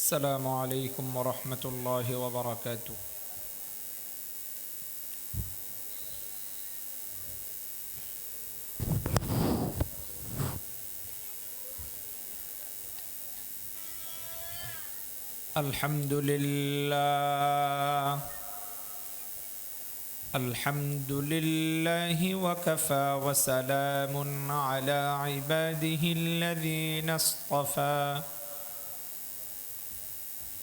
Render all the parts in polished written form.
السلام عليكم ورحمة الله وبركاته. الحمد لله الحمد لله وكفى وسلام على عباده الذين اصطفى.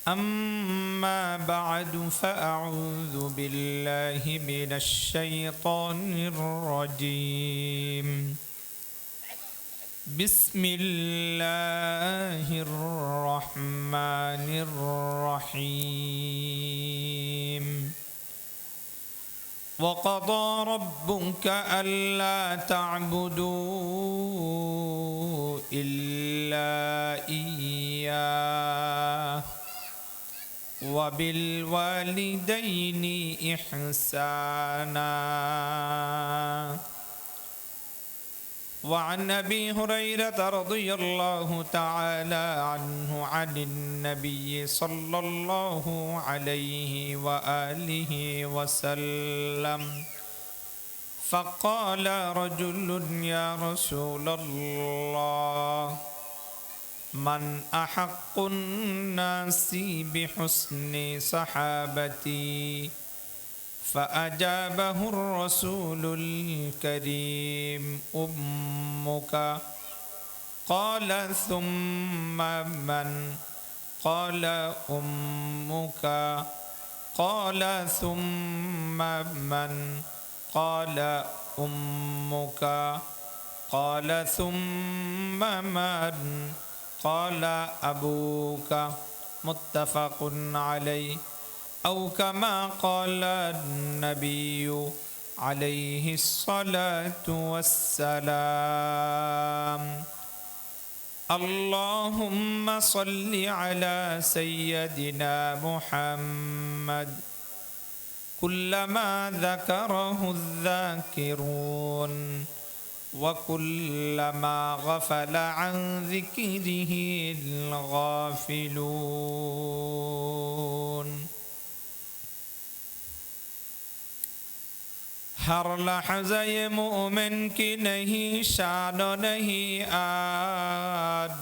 أما بعد فأعوذ بالله من الشيطان الرجيم. بسم الله الرحمن الرحيم. وقضى ربك ألا تعبدوا إلا إياه وبالوالدين إحسانا. وعن أبي هريرة رضي الله تعالى عنه عن النبي صلى الله عليه وآله وسلم فقال رجل يا رسول الله من أحق الناس بحسن صحابتي؟ فأجابه الرسول الكريم أمك. قال ثم من؟ قال أمك. قال ثم من؟ قال أمك. قال ثم من؟ قال أبوك. متفق عليه أو كما قال النبي عليه الصلاة والسلام. اللهم صل على سيدنا محمد كلما ذكره الذاكرون وكلما غفل عن ذكره الغافلون. हर लहज़े मोमिन की नहीं शान नहीं आद।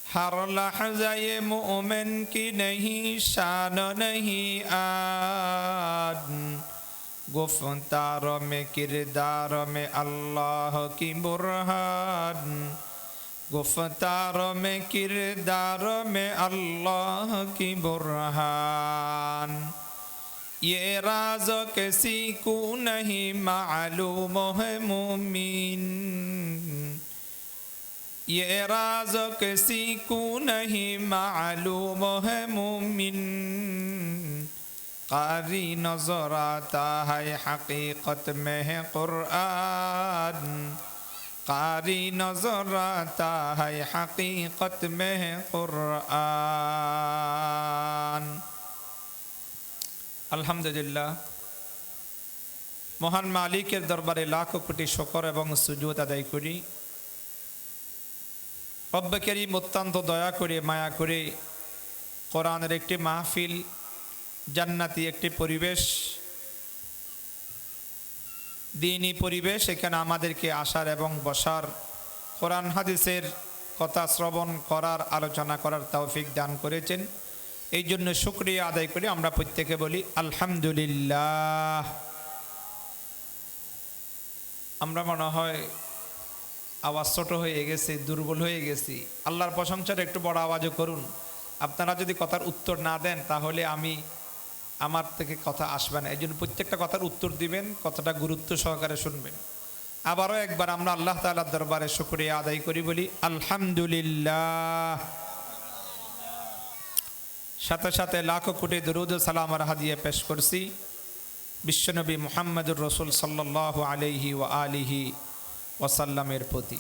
हर लहज़े मोमिन की नहीं शान नहीं आद। गुफ्तार में किरदार में अल्लाह की बुरहान। गुफ्तार में किरदार में अल्लाह की बुरहान। ये राज किसी को नहीं मालूम है मोमिन। ये राज किसी को नहीं मालूम है मोमिन। कारी नजर आता है हकीकत में है कुरान। कारी नजर आता है हकीकत में है कुरान। আলহামদুলিল্লাহ, মহান মালিকের দরবারে লাখো কোটি শুকর এবং সুজুদ আদায় করি। রব্বে কারীম অত্যন্ত দয়া করে মায়া করে কোরআনের একটি মাহফিল, জান্নাতি একটি পরিবেশ, দ্বীনি পরিবেশ এখানে আমাদেরকে আসার এবং বসার, কোরআন হাদিসের কথা শ্রবণ করার, আলোচনা করার তৌফিক দান করেছেন। এই জন্য শুকরিয়া আদায় করে আমরা প্রত্যেকে বলি আলহামদুলিল্লাহ। আমরা মনে হয় আওয়াজ ছোট হয়ে গেছে, দুর্বল হয়ে গেছি। আল্লাহর প্রশংসাটা একটু বড় আওয়াজে করুন। আপনারা যদি কথার উত্তর না দেন তাহলে আমার থেকে কথা আসবে না। এই জন্য প্রত্যেকটা কথার উত্তর দিবেন, কথাটা গুরুত্ব সহকারে শুনবেন। আবারও একবার আমরা আল্লাহ তাআলার দরবারে শুকরিয়া আদায় করি, বলি আলহামদুলিল্লাহ। সাথে সাথে লাখো কোটি দরুদ ও সালাম আর হাদিয়া পেশ করছি বিশ্বনবী মুহাম্মদুর রাসূল সাল্লাল্লাহু আলাইহি ওয়া আলিহি ওয়াসাল্লামের প্রতি।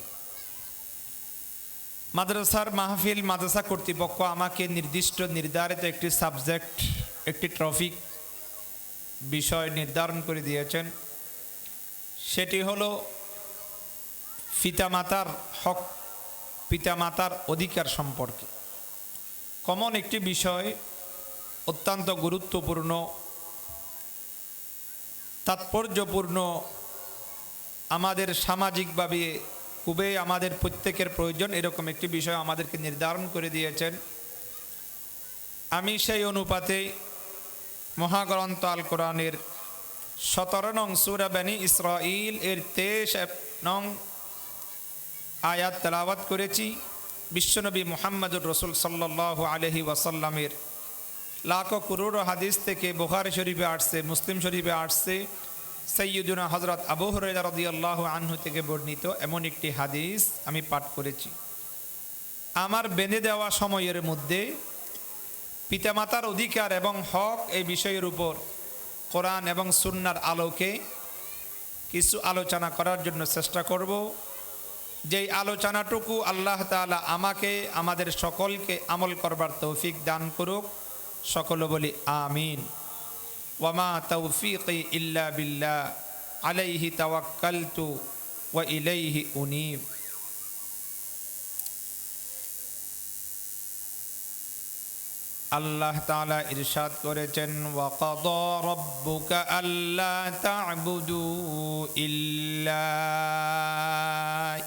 মাদ্রাসার মাহফিল, মাদ্রাসা কর্তৃপক্ষ আমাকে নির্দিষ্ট নির্ধারিত একটি সাবজেক্ট, একটি টপিক বিষয় নির্ধারণ করে দিয়েছেন। সেটি হলো পিতামাতার হক, পিতামাতার অধিকার সম্পর্কে। কমন একটি বিষয়, অত্যন্ত গুরুত্বপূর্ণ, তাৎপর্যপূর্ণ, আমাদের সামাজিকভাবে খুবই আমাদের প্রত্যেকের প্রয়োজন, এরকম একটি বিষয় আমাদেরকে নির্ধারণ করে দিয়েছেন। আমি সেই অনুপাতে মহাগ্রন্থ আল কোরআনের 17 নং সূরা বনী ইসরাঈল এর 23 নং আয়াত তেলাওয়াত করেছি। বিশ্বনবী মুহাম্মদুর রাসূল সাল্লাল্লাহু আলাইহি ওয়াসাল্লামের লাখো করোড় হাদিস থেকে বুখারী শরীফে আসছে, মুসলিম শরীফে আসছে, সাইয়্যিদুনা হযরত আবু হুরায়রা রাদিয়াল্লাহু আনহু থেকে বর্ণিত এমন একটি হাদিস আমি পাঠ করেছি। আমার বেঁধে দেওয়া সময়ের মধ্যে পিতামাতার অধিকার এবং হক এই বিষয়ের উপর কোরআন এবং সুন্নাহর আলোকে কিছু আলোচনা করার জন্য চেষ্টা করব। যেই আলোচনাটুকু আল্লাহ তাআলা আমাকে আমাদের সকলকে আমল করবার তৌফিক দান করুক, সকলে বলি আমিন। ওয়ামা তৌফিকি ইল্লা বিল্লাহ আলাইহি তাওয়াক্কালতু ওয়া ইলাইহি উনীব। আল্লাহ তাআলা ইরশাদ করেছেন, ওয়া কাদা রাব্বুকা আল্লা তা'বুদু ইল্লা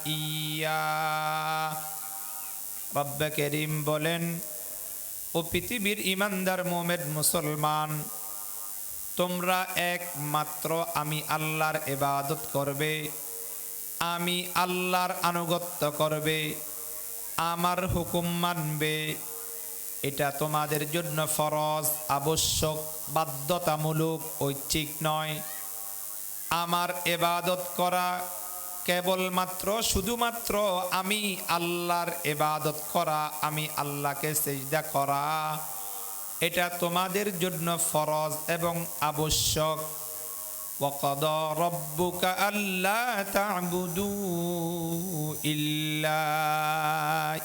ইয়্যা। রব্বে কারীম বলেন, ও পৃথিবীর ঈমানদার মুমিন মুসলমান, তোমরা একমাত্র আমি আল্লাহর ইবাদত করবে, আমি আল্লাহর আনুগত্য করবে, আমার হুকুম মানবে। এটা তোমাদের জন্য ফরজ, আবশ্যক, বাধ্যতামূলক, ঐচ্ছিক নয়। আমার ইবাদত করা কেবলমাত্র শুধুমাত্র আমি আল্লাহর ইবাদত করা, আমি আল্লাহকে সিজদা করা, এটা তোমাদের জন্য ফরজ এবং আবশ্যক। ওয়াকাদা রাব্বুকা আল্লা তা'বুদু ইল্লা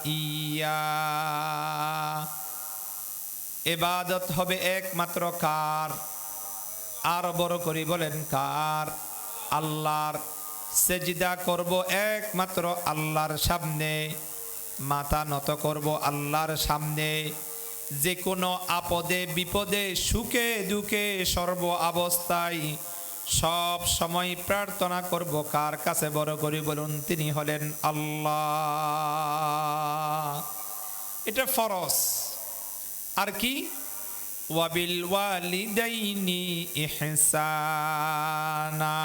ইয়্যা। ইবাদত হবে একমাত্র কার? আর বড় করে বলেন কার? আল্লাহর। সেজদা করব একমাত্র আল্লাহর সামনে, মাথা নত করব আল্লাহর সামনে। যে কোনো আপদে বিপদে সুখে দুঃখে সর্ব অবস্থায় সব সময় প্রার্থনা করব কার কাছে? বড় করে বলুন, তিনি হলেন আল্লাহ। এটা ফরজ। আর কি? ওয়াবিল ওয়ালিদাইনি ইহসানা।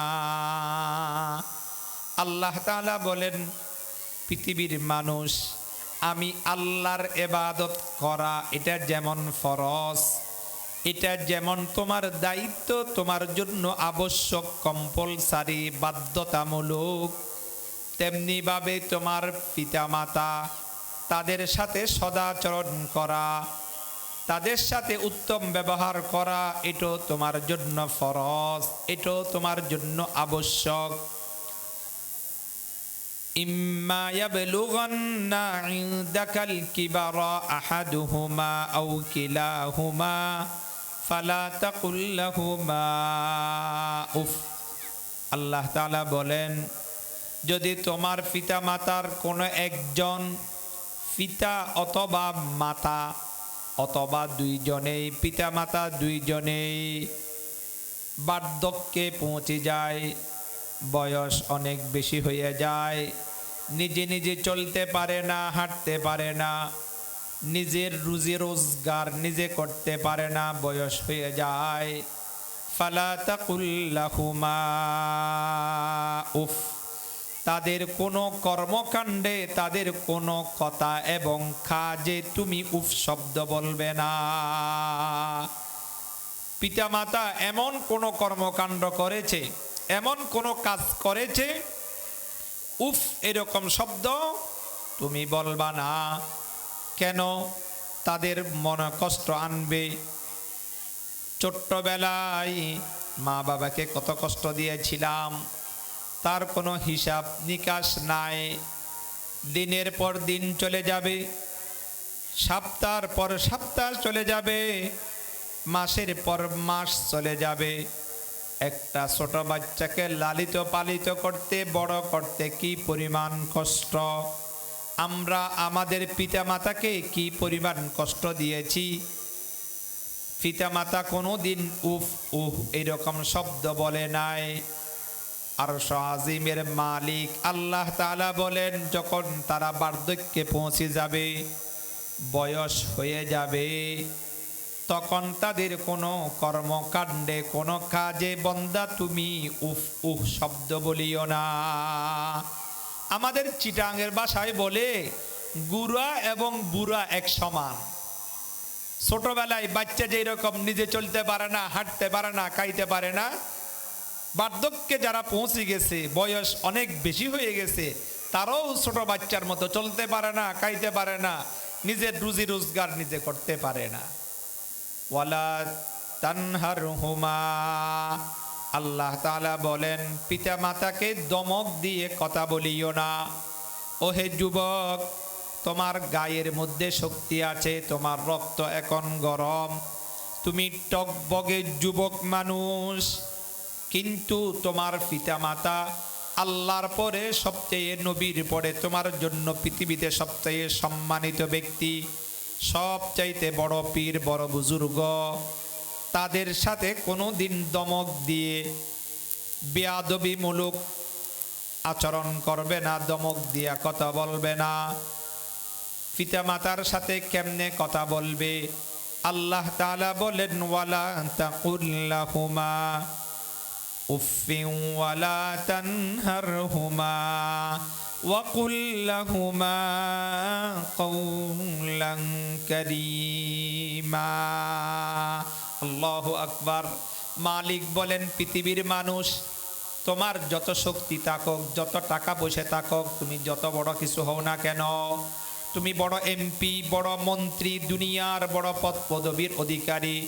আল্লাহ তাআলা বলেন, পৃথিবীর মানুষ, আমি আল্লাহর ইবাদত করা এটা যেমন ফরজ, এটা যেমন তোমার দায়িত্ব, তোমার জন্য আবশ্যক, কম্পালসারি, বাধ্যতামূলক, তেমনি ভাবে তোমার পিতামাতা, তাদের সাথে সদাচরণ করা, তাদের সাথে উত্তম ব্যবহার করা, এটাও তোমার জন্য ফরজ, এটাও তোমার জন্য আবশ্যক। ইম্মা ইয়াবলুগান্না ইনদাকাল কিবারা আহাদুহুমা আও কিলাহুমা ফালা তাকুল লাহুমা উফ। আল্লাহ তাআলা বলেন, যদি তোমার পিতামাতার কোনো একজন, পিতা অথবা মাতা অথবা দুইজনেই, পিতামাতা দুইজনেই বার্ধক্যে পৌঁছে যায়, বয়স অনেক বেশি হয়ে যায়, নিজে নিজে চলতে পারে না, হাঁটতে পারে না, নিজের রুজি রোজগার নিজে করতে পারে না, বয়স হয়ে যায়, ফালা তাকুল লাহুমা উফ। তাদের কোনো কর্মকাণ্ডে, তাদের কোনো কথা এবং কাজে তুমি উফ শব্দ বলবে না। পিতামাতা এমন কোনো কর্মকাণ্ড করেছে, এমন কোনো কাজ করেছে, উফ এরকম শব্দ তুমি বলবা না। কেন? তাদের মনে কষ্ট আনবে। ছোট্টবেলায় মা বাবাকে কত কষ্ট দিয়েছিলাম, তার কোনো হিসাব নিকাশ নাই। দিনের পর দিন চলে যাবে, সপ্তাহের পর সপ্তাহ চলে যাবে, মাসের পর মাস চলে যাবে। একটা ছোট বাচ্চাকে লালিত পালিত করতে, বড় করতে কি পরিমাণ কষ্ট। আমরা আমাদের পিতামাতাকে কি পরিমাণ কষ্ট দিয়েছি। পিতামাতা কোনো দিন উফ উহ এরকম শব্দ বলে নাই। আরশ আজিমের মালিক আল্লাহ তাআলা বলেন, যখন তারা বার্ধক্যে পৌঁছে যাবে, বয়স হয়ে যাবে, তখন তাদের কোনো কর্মকাণ্ডে কোনো কাজে বন্দা তুমি উফ উহ শব্দ বলিও না। আমাদের চিটাঙের ভাষায় বলে, গুড়া এবং বুড়া এক সমান। ছোটবেলায় বাচ্চা যেই রকম নিজে চলতে পারে না, হাঁটতে পারে না, খাইতে পারে না, বার্ধক্যে যারা পৌঁছে গেছে, বয়স অনেক বেশি হয়ে গেছে, তারাও ছোট বাচ্চার মতো চলতে পারে না, খাইতে পারে না, নিজের রুজি রোজগার নিজে করতে পারে না। ওয়ালা তানহারহুমা, আল্লাহ তাআলা বলেন, পিতা মাতাকে দমক দিয়ে কথা বলিও না। ওহে যুবক, তোমার গায়ের মধ্যে শক্তি আছে, তোমার রক্ত এখন গরম, তুমি টকবগে যুবক মানুষ, কিন্তু তোমার পিতা মাতা আল্লাহর পরে সবচেয়ে, নবীর পরে তোমার জন্য পৃথিবীতে সবচেয়ে সম্মানিত ব্যক্তি, সবচাইতে বড় পীর, বড় বুজুর্গ, তাদের সাথে কোনো দিন দমক দিয়ে বেয়াদবিমূলক আচরণ করবে না, দমক দিয়া কথা বলবে না। পিতা মাতার সাথে কেমনে কথা বলবে? আল্লাহ তাআলা বলেন, ওয়ালা তাকুল লাহুমা উফিন ওয়ালা তানহারহুমা ওয়াকুল লাহুমা কওলান কারীমা। আল্লাহু আকবার। মালিক বলেন, পৃথিবীর মানুষ, তোমার যত শক্তি থাকুক, যত টাকা পয়সা থাকুক, তুমি যত বড় কিছু হও না কেন, তুমি বড় এমপি, বড় মন্ত্রী, দুনিয়ার বড় পদ পদবীর অধিকারী,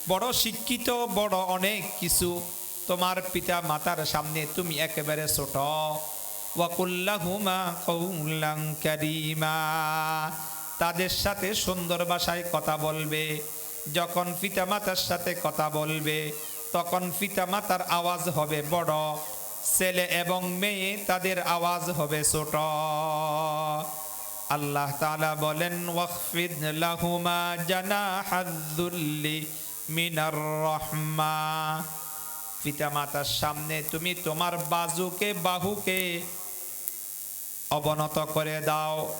বড় শিক্ষিত, বড় অনেক কিছু, তোমার পিতা মাতার সামনে তুমি একেবারে ছোট। ওয়াকুল্লাহুমা কওলান কারীমা, তাদের সাথে সুন্দর ভাষায় কথা বলবে। যখন পিতা মাতার সাথে কথা বলবে, তখন পিতা মাতার আওয়াজ হবে বড়, ছেলে এবং মেয়ে তাদের আওয়াজ হবে ছোট। আল্লাহ তাআলা বলেন, ওয়াখফিদ লাহুমা জানাহায-যুল্লি মিনার রাহমা, পিতা মাতার সামনে তুমি তোমার বাহুকে অবনত করে দাও।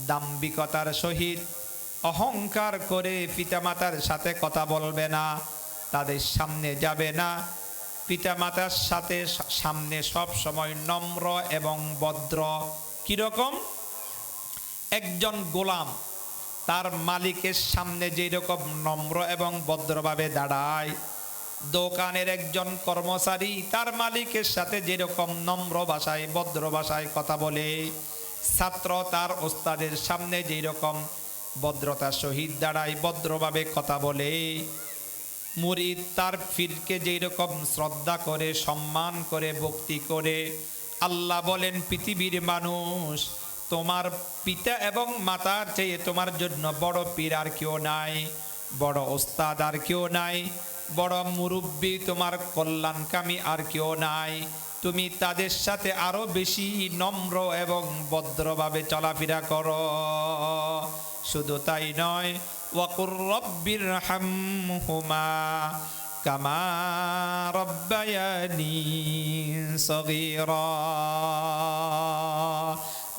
দাম্ভিকতার সহিত, অহংকার করে পিতা মাতার সাথে কথা বলবে না, তাদের সামনে যাবে না। পিতা মাতার সাথে সামনে সব সময় নম্র এবং ভদ্র। কিরকম? একজন গোলাম তার মালিকের সামনে যেই রকম নম্র এবং ভদ্রভাবে দাঁড়ায়, দোকানের একজন কর্মচারী তার মালিকের সাথে যেরকম নম্র ভাষায়, ভদ্র ভাষায় কথা বলে, ছাত্র তার ওস্তাদের সামনে যেই রকম ভদ্রতার সহিত দাঁড়ায়, ভদ্রভাবে কথা বলে, মুরিদ তার পীরকে যেই রকম শ্রদ্ধা করে, সম্মান করে, ভক্তি করে, আল্লাহ বলেন, পৃথিবীর মানুষ, তোমার পিতা এবং মাতার চেয়ে তোমার জন্য বড় পীর আর কেউ নাই, বড় ওস্তাদ আর কেউ নাই, বড় মুরব্বী, তোমার কল্যাণকামী আর কেউ নাই। তুমি তাদের সাথে আরো বেশি নম্র এবং ভদ্রভাবে চলাফেরা করো। শুধু তাই নয়, ওয়াকুর রব্বির হামহুমা কামা রব্বায়ানি সগীরা,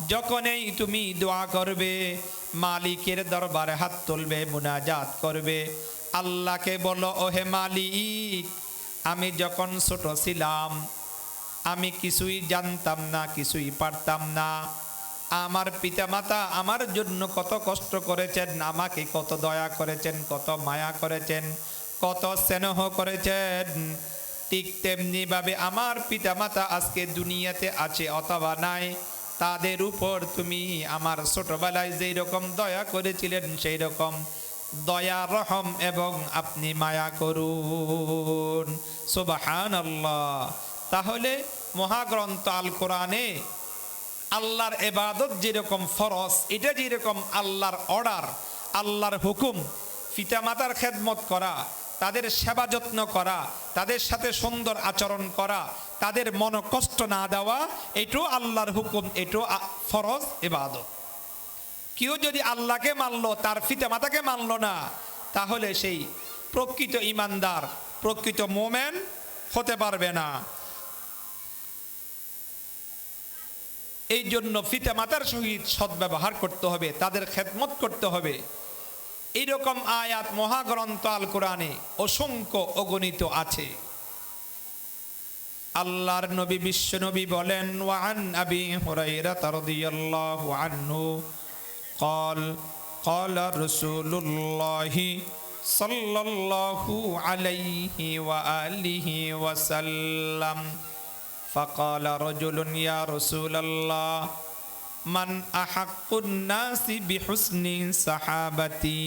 যখনই তুমি দোয়া করবে, মালিকের দরবারে হাত তুলবে, মুনাজাত করবে, আল্লাহকে বলো, ওহে মালিক, আমি যখন ছোট ছিলাম, আমি কিছুই জানতাম না, কিছুই পারতাম না, আমার পিতামাতা আমার জন্য কত কষ্ট করেছেন, আমাকে কত দয়া করেছেন, কত মায়া করেছেন, কত স্নেহ করেছেন, ঠিক তেমনি ভাবে আমার পিতামাতা আজকে দুনিয়াতে আছে অথবা নাই, তাদের উপর তুমি আমার ছোটবেলায় যেই রকম দয়া করেছিলেন, সেই রকম দয়া, রহম এবং আপনি মায়া করুন। সুবহানাল্লাহ। তাহলে মহাগ্রন্থ আল কোরআনে আল্লাহর ইবাদত যেরকম ফরজ, এটা যেরকম আল্লাহর অর্ডার, আল্লাহর হুকুম, পিতামাতার খেদমত করা, তাদের সেবা যত্ন করা, তাদের সাথে সুন্দর আচরণ করা, তাদের মন কষ্ট না দেওয়া, এটাও আল্লাহর হুকুম, এটাও ফরজ ইবাদত। কেউ যদি আল্লাহকে মানলো, তার পিতামাতাকে মানলো না, তাহলে সেই প্রকৃত ইমানদার, প্রকৃত মোমেন হতে পারবে না। এই জন্য পিতামাতার সহিত সদ্ব্যবহার করতে হবে, তাদের খেদমত করতে হবে। এইরকম আয়াত মহাগ্রন্থ আল কোরআনে অসংখ্য অগণিত আছে। আল্লাহর নবী বিশ্ব নবী বলেন, ওয়ান আবি হুরায়রা রাদিয়াল্লাহু আনহু قال قال رسول الله صلى الله عليه وآله وسلم فقال رجل يا رسول الله من أحق الناس بحسن صحابتي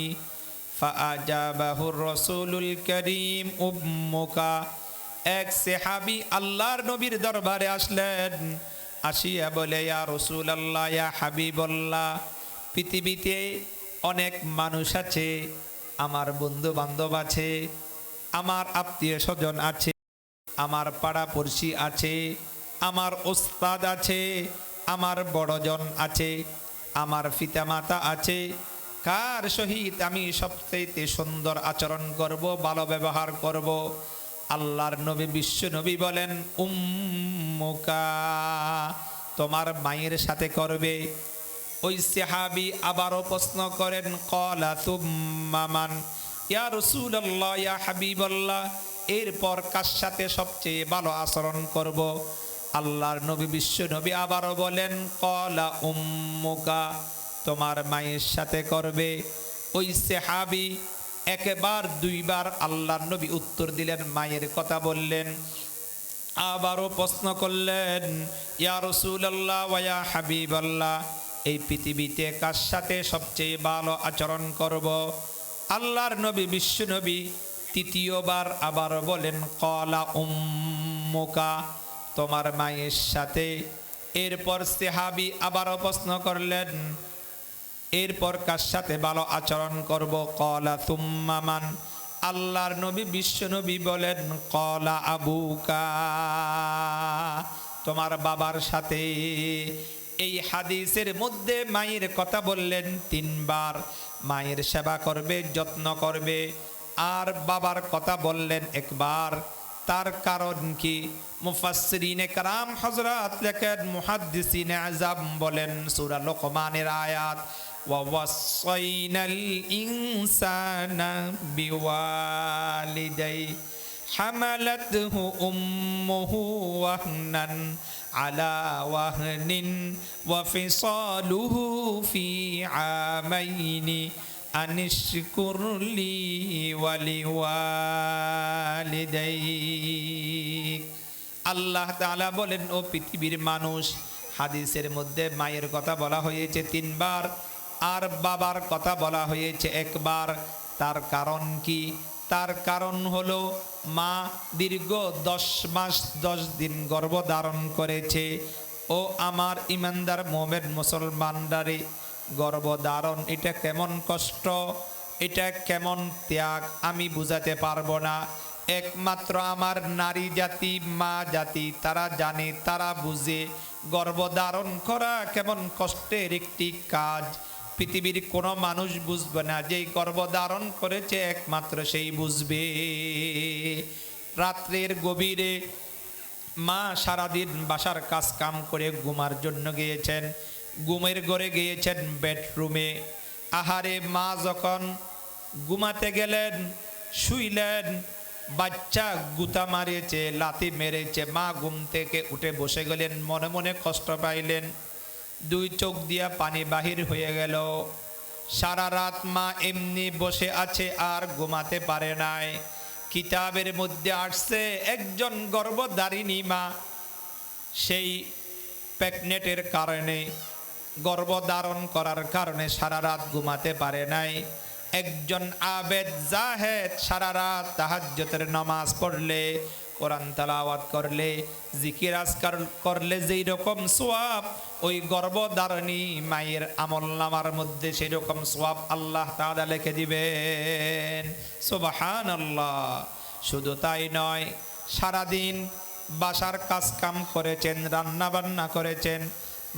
فأجابه الرسول الكريم أمك। এক সাহাবী আল্লাহর নবীর দরবারে আসলেন, আসিয়া বলে, ইয়া রাসূলুল্লাহ, ইয়া হাবিবাল্লাহ, পৃথিবীতে অনেক মানুষ আছে, আমার বন্ধু বান্ধব আছে, আমার আত্মীয় স্বজন আছে, আমার পাড়াপড়শি আছে, আমার ওস্তাদ আছে, আমার বড়জন আছে, আমার পিতামাতা আছে, কার সহিত আমি সবচেয়ে সুন্দর আচরণ করব, ভালো ব্যবহার করব? আল্লাহর নবী বিশ্ব নবী বলেন, উম্মুকা, তোমার মায়ের সাথে করবে। ওই সাহাবী আবারও প্রশ্ন করেন, ক্বালা তুম্মা মান? ইয়া রাসূলুল্লাহ, ইয়া হাবিবাল্লাহ, এরপর কার সাথে সবচেয়ে ভালো আচরণ করব? আল্লাহর নবী বিশ্ব নবী আবারও বলেন, ক্বালা উম্মুকা, তোমার মায়ের সাথে করবে। ওই সাহাবী একবার দুইবার আল্লাহর নবী উত্তর দিলেন, মায়ের কথা বললেন। আবারও প্রশ্ন করলেন, ইয়া রাসূলুল্লাহ ওয়া ইয়া হাবিবাল্লাহ, এই পৃথিবীতে কার সাথে সবচেয়ে ভালো আচরণ করব? আল্লাহর নবী বিশ্ব নবী তৃতীয়বার আবার বলেন, ক্বালা উম্মুকা, তোমার মায়ের সাথে। এরপর সাহাবী আবারও প্রশ্ন করলেন, এরপর কার সাথে ভালো আচরণ করব? ক্বালা তুম্মা মান? আল্লাহর নবী বিশ্ব নবী বলেন, ক্বালা আবুকা, তোমার বাবার সাথে। এই হাদিসের মধ্যে মায়ের কথা বললেন তিনবার, মায়ের সেবা করবে, যত্ন করবে। আর বাবার কথা বললেন একবার। তার কারণ কি? মুফাসসিরিনে কেরাম হযরত লেখেন, মুহাদ্দিসিনে আযম বলেন, সূরা লোকমানের আয়াত, ওয়া ওয়াসাইনাল ইনসানা বিওয়ালিদাই হামালাতহু উম্মুহু ওয়াহনান আলা ওয়াহনিন ওয়া ফিসালুহু ফি আমাইনি আনিশকুরলি ওয়ালিওয়ালিদাইক। আল্লাহ তাআলা বলেন, ও পৃথিবীর মানুষ, হাদিসের মধ্যে মায়ের কথা বলা হয়েছে তিনবার, আর বাবার কথা বলা হয়েছে একবার। তার কারণ কি? তার কারণ হলো, মা দীর্ঘ 10 মাস 10 দিন গর্ভধারণ করেছে। ও আমার ইমানদার মোমেন মুসলমানদারে, গর্ভধারণ এটা কেমন কষ্ট, এটা কেমন ত্যাগ আমি বুঝাতে পারবো না। একমাত্র আমার নারী জাতি, মা জাতি, তারা জানে, তারা বুঝে গর্ভধারণ করা কেমন কষ্টের একটি কাজ। পৃথিবীর কোনো মানুষ বুঝবে না, যেই গর্ভধারণ করেছে একমাত্র সেই বুঝবে। রাত্রের গভীরে মা সারাদিন বাসার কাজ কাম করে ঘুমার জন্য গিয়েছেন, ঘুমের ঘরে গিয়েছেন বেডরুমে। আহারে, মা যখন ঘুমাতে গেলেন, শুইলেন, বাচ্চা গুতা মারিয়েছে, লাথি মেরেছে। মা ঘুম থেকে উঠে বসে গেলেন, মনে মনে কষ্ট পাইলেন। 2 চোখ দিয়া পানি বাহির হয়ে গেল। সারা রাত মা এমনি বসে আছে, আর ঘুমাতে পারে নাই। কিতাবের মধ্যে আসছে, একজন গর্ভধারিণী মা সেই প্রেগনেন্টের কারণে, গর্ভধারণ করার কারণে সারা রাত ঘুমাতে পারে নাই। একজন আবেদ জাহেদ সারা রাত তাহাজ্জুদের নামাজ পড়লে কোরআন তেলাওয়াত করলে, জিকির আজকার করলে যেই রকম সওয়াব ওই গর্ভধারিণী মায়ের আমলনামার মধ্যে সেই রকম সওয়াব আল্লাহ তাআলা লিখে দিবেন। সুবহানাল্লাহ। শুধু তাই নয়, সারাদিন বাসার কাজ কাম করেছেন, রান্না বান্না করেছেন,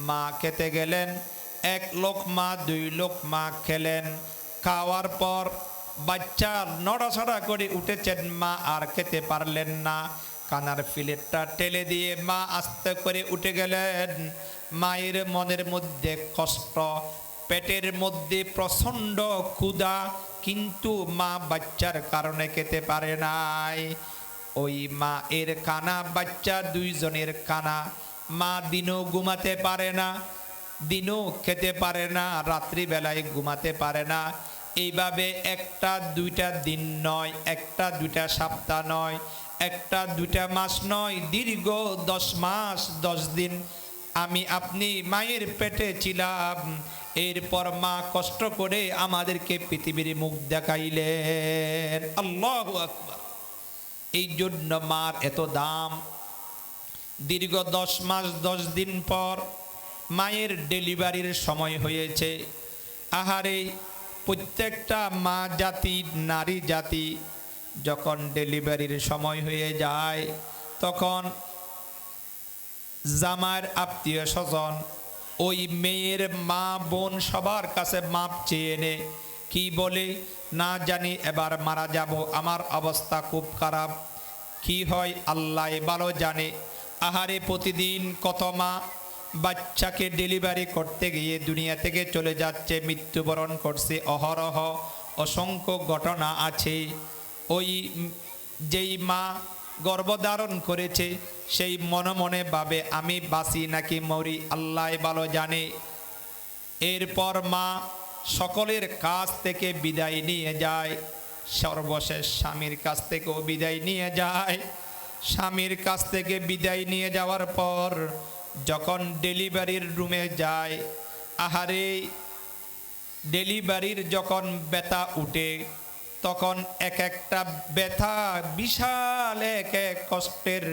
মা খেতে গেলেন, 1 লোকমা 2 লোকমা খেলেন, খাওয়ার পর বাচ্চা নড়াচড়া করে উঠেছেন, মা আর খেতে পারলেন না, কানার প্লেটটা ঠেলে দিয়ে মা আস্তে করে উঠে গেলেন। মায়ের মনের মধ্যে কষ্ট, পেটের মধ্যে প্রচণ্ড ক্ষুধা, কিন্তু মা বাচ্চার কারণে খেতে পারে নাই। ওই মা এর কানা, বাচ্চা 2 জনের কানা। মা দিনও ঘুমাতে পারে না, দিনও খেতে পারে না, রাত্রিবেলায় ঘুমাতে পারে না। এইভাবে 1টা 2টা দিন নয়, 1টা 2টা সপ্তাহ নয়, 1টা 2টা মাস নয়, দীর্ঘ 10 মাস 10 দিন আমি আপনি মায়ের পেটে ছিলাম। এরপর মা কষ্ট করে আমাদেরকে পৃথিবীর মুখ দেখাইলেন। আল্লাহু আকবার। এই জন্য মার এত দাম। দীর্ঘ 10 মাস 10 দিন পর মায়ের ডেলিভারির সময় হয়েছে। আহারে, প্রত্যেকটা মা জাতি, নারী জাতি যখন ডেলিভারির সময় হয়ে যায়, তখন জামার আত্মীয় স্বজন ওই মেয়ের মা বোন সবার কাছে মাপ চেয়ে নে। কি বলে না জানি, এবার মারা যাব, আমার অবস্থা খুব খারাপ। কি হয় আল্লাহ ভালো জানে। আহারে, প্রতিদিন কত মা বাচ্চাকে ডেলিভারি করতে গিয়ে দুনিয়া থেকে চলে যাচ্ছে, মৃত্যুবরণ করছে। অহরহ অসংখ্য ঘটনা আছে। ওই যেই মা গর্ভধারণ করেছে সেই মনে মনে ভাবে আমি বাঁচি নাকি মরি, আল্লাহ ভালো জানে। এরপর মা সকলের কাছ থেকে বিদায় নিয়ে যায়, সর্বশেষ স্বামীর কাছ থেকেও বিদায় নিয়ে যায়। স্বামীর কাছ থেকে বিদায় নিয়ে যাওয়ার পর যখন ডেলিভারির রুমে যায়, আহারে, ডেলিভারির যখন ব্যথা উঠে, তখন এক একটা ব্যথা বিশাল এক এক কষ্টের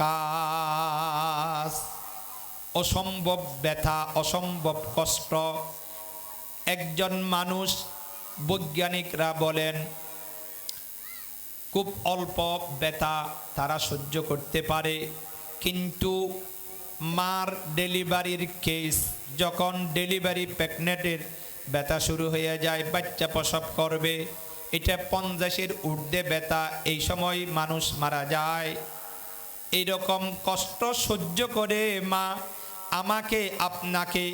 কাজ। অসম্ভব ব্যথা, অসম্ভব কষ্ট। একজন মানুষ, বৈজ্ঞানিকরা বলেন, খুব অল্প ব্যথা তারা সহ্য করতে পারে, কিন্তু মার ডেলিভারির কেস, যখন ডেলিভারি প্রেগনেন্টের ব্যথা শুরু হয়ে যায়, বাচ্চা প্রসব করবে, এটা 50-এর ঊর্ধ্বে ব্যথা, এই সময় মানুষ মারা যায়। এইরকম কষ্ট সহ্য করে মা আমাকে আপনাকে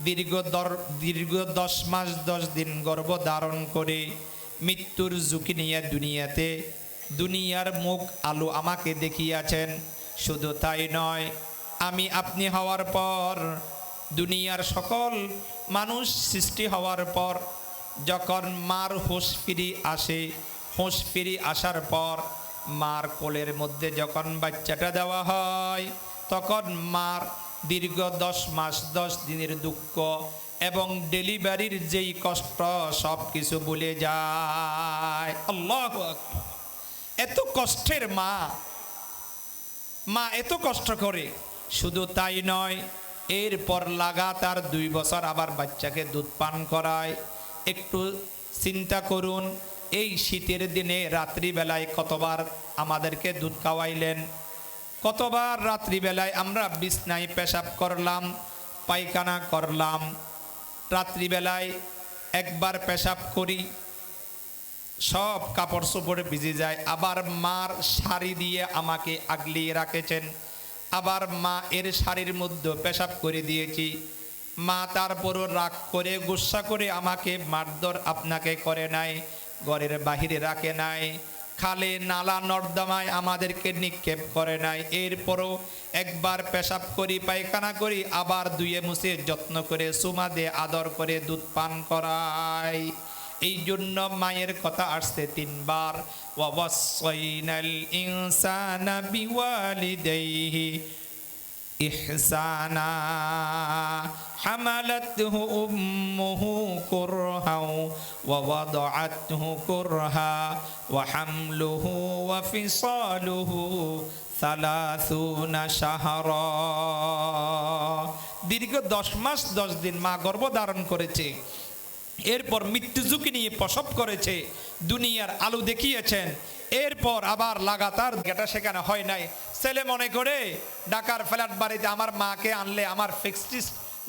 দীর্ঘ 10 মাস 10 দিন গর্ভধারণ করে মৃত্যুর ঝুঁকি নিয়ে দুনিয়ার মুখ আলো আমাকে দেখিয়েছেন। শুধু তাই নয়, আমি আপনি হওয়ার পর, দুনিয়ার সকল মানুষ সৃষ্টি হওয়ার পর যখন মার হুঁশ ফিরি আসে, হুঁশ ফিরি আসার পর মার কোলের মধ্যে যখন বাচ্চাটা দেওয়া হয়, তখন মার দীর্ঘ 10 মাস 10 দিনের দুঃখ এবং ডেলিভারির যেই কষ্ট সব কিছু ভুলে যায়। আল্লাহু আকবার। এত কষ্টের মা এত কষ্ট করে। শুধু তাই নয়, এরপর লাগাতার 2 বছর আবার বাচ্চাকে দুধ পান করায়। একটু চিন্তা করুন, এই শীতের দিনে রাত্রিবেলায় কতবার আমাদেরকে দুধ খাওয়াইলেন, কতবার রাত্রিবেলায় আমরা বিছনায় পেশাব করলাম, পায়খানা করলাম। রাত্রিবেলায় একবার পেশাব করি, সব কাপড় চোপড় ভিজে যায়। আবার মার শাড়ি দিয়ে আমাকে আগলিয়ে রাখেছেন, আবার মা এর শাড়ির মধ্যে পেশাব করে দিয়েছি। মা তারপরও রাগ করে, গুসা করে আমাকে মারধর আপনাকে করে নাই, ঘরের বাহিরে রাখে নাই, খালে নালা নর্দমায় আমাদেরকে নিক্ষেপ করে নাই। এরপরও একবার পেশাব করি, পায়খানা করি, আবার ধুয়ে মুছে যত্ন করে চুমা দিয়ে আদর করে দুধ পান করাই। এই জন্য মায়ের কথা আসছে 3 বার, ওয়াসাইনাল ইনসানা বিওয়ালিদাইহি إحسانا حملته أمه كرها ووضعته كرها وحمله وفصاله 30 شهرا। দীর্ঘ 10 মাস 10 দিন মা গর্ভধারণ করেছে, এরপর মৃত্যু ঝুঁকি নিয়ে প্রসব করেছে, দুনিয়ার আলো দেখিয়েছেন, এরপর আবার লাগাতার এটা সেখানে হয় নাই। ছেলে মনে করে ঢাকার ফ্ল্যাট বাড়িতে আমার মাকে আনলে আমার ফিক্সড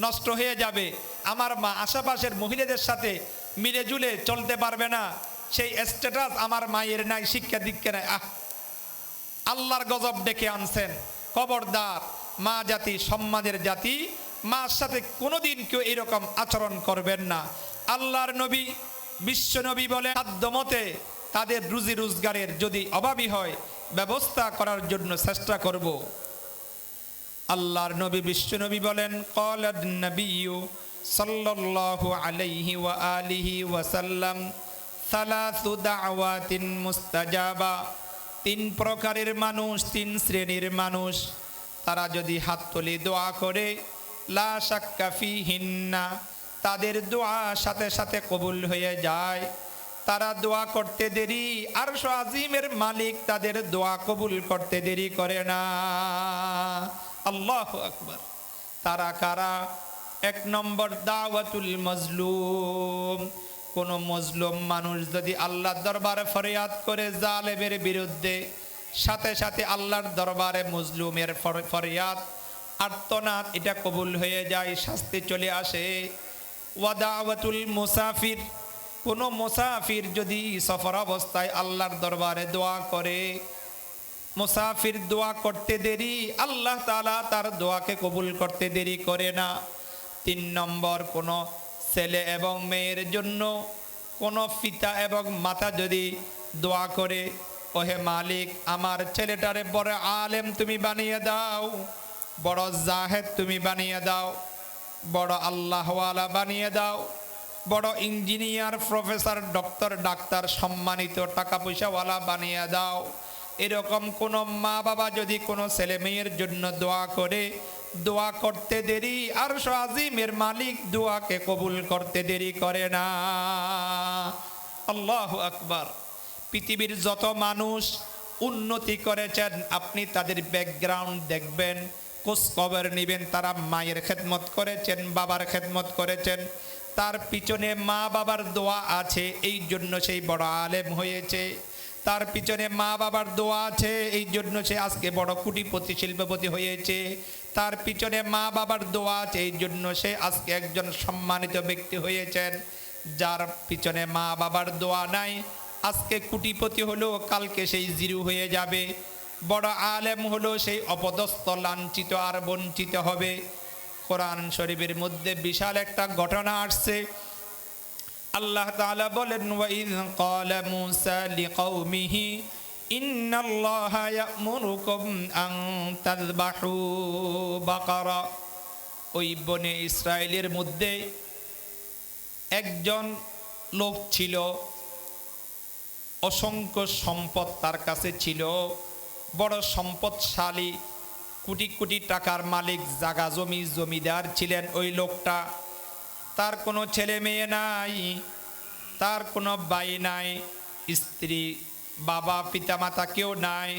নষ্ট হয়ে যাবে, আমার মা আশেপাশের মহিলাদের সাথে মিলে জুলে চলতে পারবে না, সেই স্ট্যাটাস আমার মায়ের নাই, শিক্ষা দীক্ষা নাই। আল্লাহর গজব ডেকে আনছেন। খবরদার, মা জাতি সম্মানের জাতি, মার সাথে কোনোদিন কেউ এরকম আচরণ করবেন না। আল্লাহর নবী বিশ্ব নবী বলে সাধ্যমতে তাদের রুজি রোজগারের যদি অভাবী হয় ব্যবস্থা করার জন্য চেষ্টা করব। আল্লাহর নবী বিশ্ব নবী বলেন ক্বালান নবিয়্যু সাল্লাল্লাহু আলাইহি ওয়া আলিহি ওয়া সাল্লাম সালাসু দাওয়াতিন মুস্তাজাবা। 3 প্রকারের মানুষ, 3 শ্রেণীর মানুষ, তারা যদি হাত তুলে দোয়া করে লা শাক্কা ফিহিন্না, তাদের দোয়া সাথে সাথে কবুল হয়ে যায়। তারা দোয়া করতে দেরি, আরশ আজিমের মালিক তাদের দোয়া কবুল করতে দেরি করে না। আল্লাহু আকবার। তারা কারা? 1 নম্বর দাওয়াতুল মাজলুম। কোন মজলুম মানুষ যদি আল্লাহর দরবারে ফরিয়াদ করে জালেমের বিরুদ্ধে, সাথে সাথে আল্লাহর দরবারে মজলুমের ফরিয়াদ আর্তনাদ এটা কবুল হয়ে যায়, শাস্তি চলে আসে। ওয়া দাওয়াতুল মুসাফির, কোন মুসাফির যদি সফর অবস্থায় আল্লাহর দরবারে দোয়া করে, মুসাফির দোয়া করতে দেরি, আল্লাহ তাআলা তার দোয়াকে কবুল করতে দেরি করে না। 3 নম্বর, কোন ছেলে এবং মেয়ের জন্য কোন পিতা এবং মাতা যদি দোয়া করে, ওহে মালিক আমার ছেলেটারে বড় আলেম তুমি বানিয়ে দাও, বড় জাহেদ তুমি বানিয়ে দাও, বড় আল্লাহওয়ালা বানিয়ে দাও, বড় ইঞ্জিনিয়ার প্রফেসর ডক্টর ডাক্তার সম্মানিত টাকা পয়সাওয়ালা বানিয়ে দাও। এরকম কোন মা বাবা যদি কোনো ছেলে মেয়ের জন্য দোয়া করে, দোয়া করতে দেরি, আরশ আজিমের মালিক দোয়াকে কবুল করতে দেরি করে না। আল্লাহু আকবার। পৃথিবীর যত মানুষ উন্নতি করেছেন আপনি তাদের ব্যাকগ্রাউন্ড দেখবেন, খোঁজ খবর নেবেন, তারা মায়ের খেদমত করেছেন, বাবার খেদমত করেছেন, তার পিছনে মা বাবার দোয়া আছে, এই জন্য সেই বড় আলেম হয়েছে। তার পিছনে মা বাবার দোয়া আছে, এই জন্য সে আজকে বড় কোটিপতি শিল্পপতি হয়েছে। তার পিছনে মা বাবার দোয়া আছে, এই জন্য সে আজকে একজন সম্মানিত ব্যক্তি হয়েছেন। যার পিছনে মা বাবার দোয়া নাই, আজকে কোটিপতি হলো, কালকে সেই জিরো হয়ে যাবে। বড় আলেম হলো, সেই অপদস্থ, লাঞ্ছিত আর বঞ্চিত হবে। কোরআন শরীফের মধ্যে বিশাল একটা ঘটনা আসছে। আল্লাহ তাআলা বলেন ওয়াইয ক্বালা মূসা লিকওমিহি ইন্নাল্লাহা ইয়া'মুরুকুম আন তাযবাহু বাকারা। ওই বনে ইসরায়েলের মধ্যে একজন লোক ছিল, অসংখ্য সম্পদ তার কাছে ছিল, বড় সম্পদশালী, কোটি কোটি টাকার মালিক, জায়গা জমি জমিদার ছিলেন ওই লোকটা। তার কোনো ছেলে মেয়ে নাই, তার কোনো ভাই নাই, স্ত্রী বাবা পিতামাতা কেউ নাই।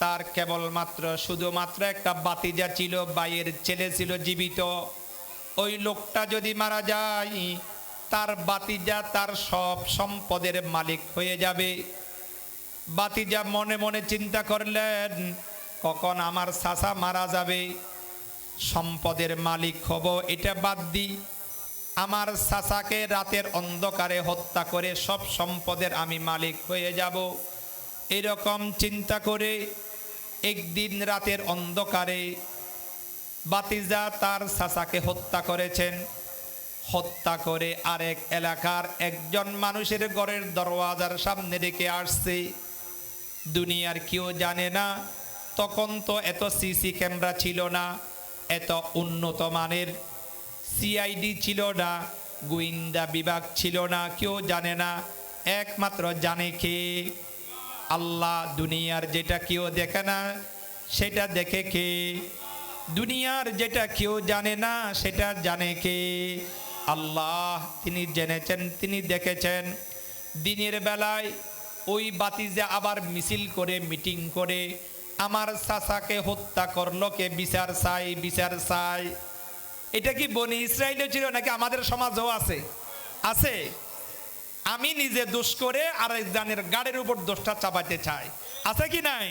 তার কেবলমাত্র শুধুমাত্র একটা ভাতিজা ছিল, ভাইয়ের ছেলে ছিল জীবিত। ওই লোকটা যদি মারা যায়, তার ভাতিজা তার সব সম্পদের মালিক হয়ে যাবে। ভাতিজা মনে মনে চিন্তা করলেন, কখন আমার চাচা মারা যাবে, সম্পদের মালিক হব এটা বাদ দিই, আমার চাচাকে রাতের অন্ধকারে হত্যা করে সব সম্পদের আমি মালিক হয়ে যাব। এরকম চিন্তা করে একদিন রাতের অন্ধকারে ভাতিজা তার চাচাকে হত্যা করেছেন। হত্যা করে আরেক এলাকার একজন মানুষের ঘরের দরওয়াজার সামনে রেখে আসছে। দুনিয়ার কেউ জানে না, তখন তো এত সিসি ক্যামেরা ছিল না, এত উন্নত মানের সিআইডি ছিল না, গোয়েন্দা বিভাগ ছিল না, কেউ জানে না, একমাত্র জানে কে? আল্লাহ। দুনিয়ার যেটা কেউ দেখে না সেটা দেখে কে? দুনিয়ার যেটা কেউ জানে না সেটা জানে কে? আল্লাহ। তিনি জেনেছেন, তিনি দেখেছেন। দিনের বেলায় ওই বাতিজা আবার মিছিল করে, মিটিং করে আমার চাচাকে হত্যা করলো কে? বিচার চাই, বিচার চাই। এটা কি বনি ইসরায়েলও ছিল নাকি আমাদের সমাজও আছে? আছে। আমি নিজে দোষ করে আরেকজনের গাড়ির উপর দোষটা চাপাতে চাই, আছে কি নাই?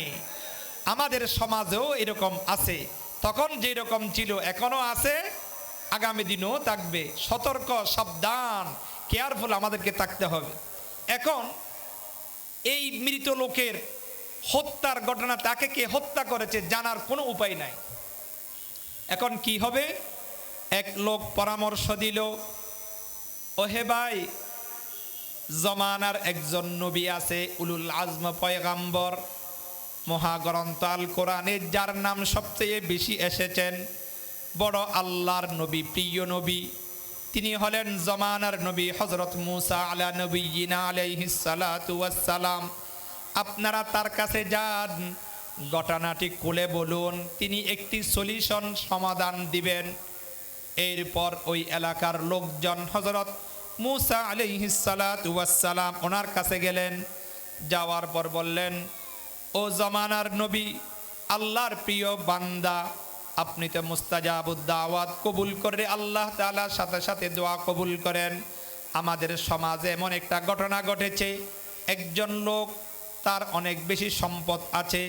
আমাদের সমাজেও এরকম আছে। তখন যে রকম ছিল এখনো আছে, আগামী দিনও থাকবে। সতর্ক, সাবধান, কেয়ারফুল আমাদেরকে থাকতে হবে। এখন এই মৃত লোকের হত্যার ঘটনা, তাকে কে হত্যা করেছে জানার কোনো উপায় নাই। এখন কি হবে? এক লোক পরামর্শ দিল, ওহে ভাই, জমানার একজন নবী আছে, উলুল আজম পয়গাম্বর, মহাগ্রন্থ আল কোরআনে যার নাম সবচেয়ে বেশি এসেছেন, বড় আল্লাহর নবী, প্রিয় নবী, তিনি হলেন জমানার নবী হযরত মূসা আলা নবিয়িনা আলাইহিস সালাতু ওয়াস সালাম। আপনারা তার কাছে যান, ঘটনাটি খুলে বলুন, তিনি একটি সলিউশন, সমাধান দিবেন। এরপর ওই এলাকার লোকজন হযরত মূসা আলাইহিস সালাতু ওয়াস সালাম ওনার কাছে গেলেন। যাওয়ার পর বললেন, ও জমানার নবী, আল্লাহর প্রিয় বান্দা, আপনি তো মুস্তাজাবুদ দাওয়াত, কবুল করে আল্লাহ তাআলার সাথে সাথে দোয়া কবুল করেন। আমাদের সমাজে এমন একটা ঘটনা ঘটেছে, একজন লোক, তার অনেক বেশি সম্পদ আছে,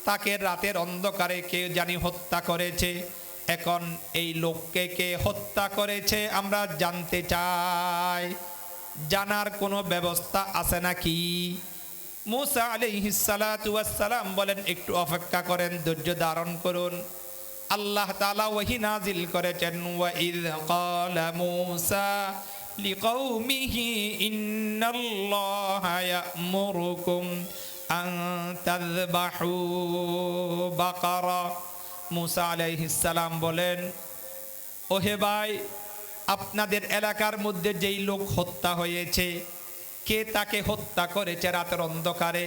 তাকে রাতের অন্ধকারে কেউ জানি হত্যা করেছে। এখন এই লোককে কে হত্যা করেছে আমরা জানতে চাই, জানার কোনো ব্যবস্থা আছে নাকি? মূসা আলাইহিস সালাতু ওয়াস সালাম বলেন, একটু অপেক্ষা করেন, ধৈর্য ধারণ করুন। আল্লাহ তাআলা ওহী নাজিল করেছেন, ওয়া ইয ক্বালা মূসা লিকাওমিহি ইন্নাল্লাহা ইয়া'মুরুকুম আন তাযবাহু বাকারা। মূসা আলাইহিস সালাম বলেন, ওহে ভাই, আপনাদের এলাকার মধ্যে যেই লোক হত্যা হয়েছে, কে তাকে হত্যা করেছে রাতের অন্ধকারে,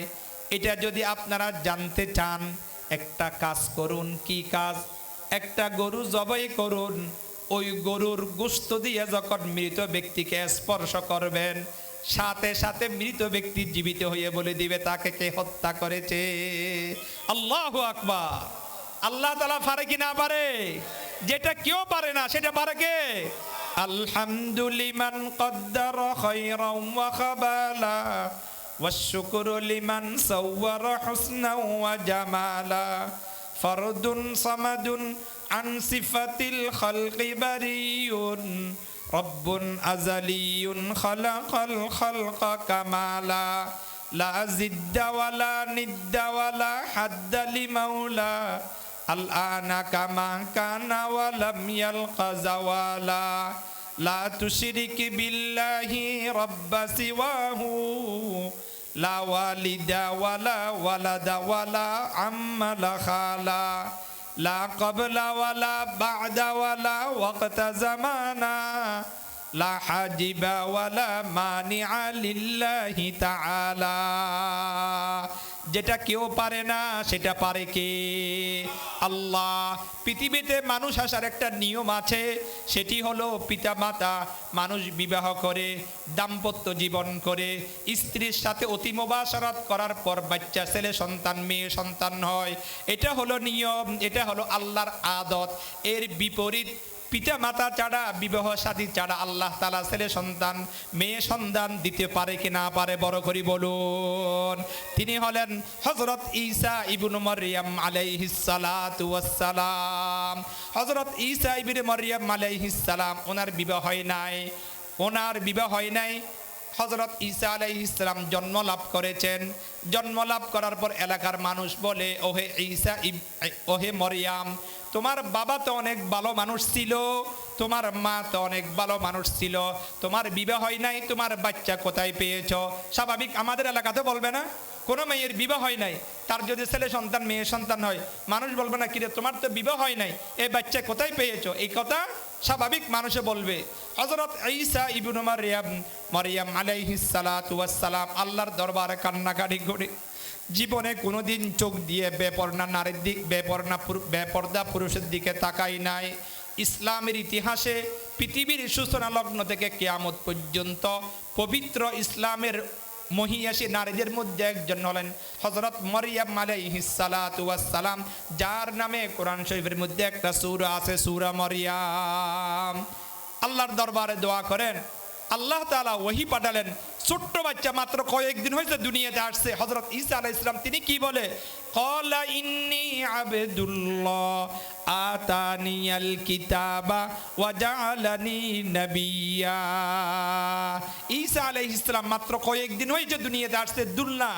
এটা যদি আপনারা জানতে চান, একটা কাজ করুন। কি কাজ? একটা গরু জবাই করুন। ওই গরুর গোশত দিয়ে যখন মৃত ব্যক্তিকে স্পর্শ করবেন, সাথে সাথে মৃত ব্যক্তি জীবিত হয়ে বলে দিবে তাকে কে হত্যা করেছে। আল্লাহু আকবার। আল্লাহ তাআলা পারে কি না পারে? যেটা কেউ পারে না সেটা পারে কে? আলহামদুলিমান কদ্দারা খায়রান ওয়া খাবালা ওয়াশ-শুকরু লিমান সাওয়ারা হুসনান ওয়া জামালা ফারদুন সামাদুন আন সিফাতিল খালকি বারিয়ুন রব্বুন আযালিয়ুন খালাকাল খালকা কামালা লা জিদ্দা ওয়ালা নিদ্দা ওয়ালা হাদ্দা লিমাওলা আল আনা কামা কানা ওয়া লাম ইয়ালকা জাওয়ালা লা তুশরিক বিল্লাহি রাব্বা সিওয়াহু লা ওয়ালিদা ওয়ালা ওয়ালাদা ওয়ালা আম্মা লা খালা লা ক্বাবলা ওয়ালা বা'দা ওয়ালা ওয়াক্তা জামানা লা হাজিবা ওয়ালা মানিআ লিল্লাহি তাআলা। যেটা কেউ পারে না সেটা পারে কে? আল্লাহ। পৃথিবীতে মানুষ আসার একটা নিয়ম আছে, সেটি হলো পিতা মাতা, মানুষ বিবাহ করে, দাম্পত্য জীবন করে, স্ত্রীর সাথে অতি মুবাশারাত করার পর বাচ্চা, ছেলে সন্তান, মেয়ে সন্তান হয়। এটা হলো নিয়ম, এটা হলো আল্লাহর আদত। এর বিপরীত পিতা মাতা ছাড়া, বিবাহ শাদী ছাড়া আল্লাহ তাআলা ছেলে সন্তান, মেয়ে সন্তান দিতে পারে কি না পারে? বড় করে বলুন। তিনি হলেন হযরত ঈসা ইবনে মারইয়াম আলাইহিস সালাতু ওয়াস সালাম। হযরত ঈসা ইবনে মারইয়াম আলাইহিস সালাম, ওনার বিবাহ হয় নাই, ওনার বিবাহ হয় নাই। হযরত ঈসা আলাইহিস সালাম জন্ম লাভ করেছেন। জন্ম লাভ করার পর এলাকার মানুষ বলে, ওহে ঈসা, ওহে মরিয়াম, তোমার বাবা তো অনেক ভালো মানুষ ছিল, তোমার মা তো অনেক ভালো মানুষ ছিল, তোমার বিবাহ হয় নাই, তোমার বাচ্চা কোথায় পেয়েছ? স্বাভাবিক আমাদের এলাকাতে বলবে না, কোনো মেয়ের বিবাহ হয় নাই, তার যদি ছেলে সন্তান মেয়ে সন্তান হয়, মানুষ বলবে না কিরে তোমার তো বিবাহ হয় নাই, এই বাচ্চা কোথায় পেয়েছ? এই কথা স্বাভাবিক মানুষে বলবে হযরত ঈসা ইবনে মারইয়াম আলাইহিস সালাতু ওয়াস সালাম আল্লাহর দরবারে কান্নাকাটি করে জীবনে কোনোদিন চোখ দিয়ে বেপরদা নারীর দিক বেপরদা পুরুষের দিকে তাকাই নাই। ইসলামের ইতিহাসে পৃথিবীর সূচনা লগ্ন থেকে কিয়ামত পর্যন্ত পবিত্র ইসলামের মহিয়াসী নারীদের মধ্যে একজন হলেন হযরত মারইয়াম আলাইহিস সালাতু ওয়াস সালাম, যার নামে কোরআন শরীফের মধ্যে একটা সূরা আছে, সূরা মারইয়াম। আল্লাহর দরবারে দোয়া করেন, আল্লাহ তাআলা ওহী পাঠালেন। ছোট্ট বাচ্চা মাত্র কয়েকদিন হয়েছে দুনিয়াতে আসছে, হযরত ঈসা আলাইহিস সালাম, তিনি কি বলে? ক্বালা ইন্নী আবদুল্লাহ আতানিয়াল কিতাবা ওয়া জাআলানি নাবিয়্যা। ঈসা আলাইহিস সালাম মাত্র কয়েকদিন হয়েছে দুনিয়াতে আসছে, দুল্লা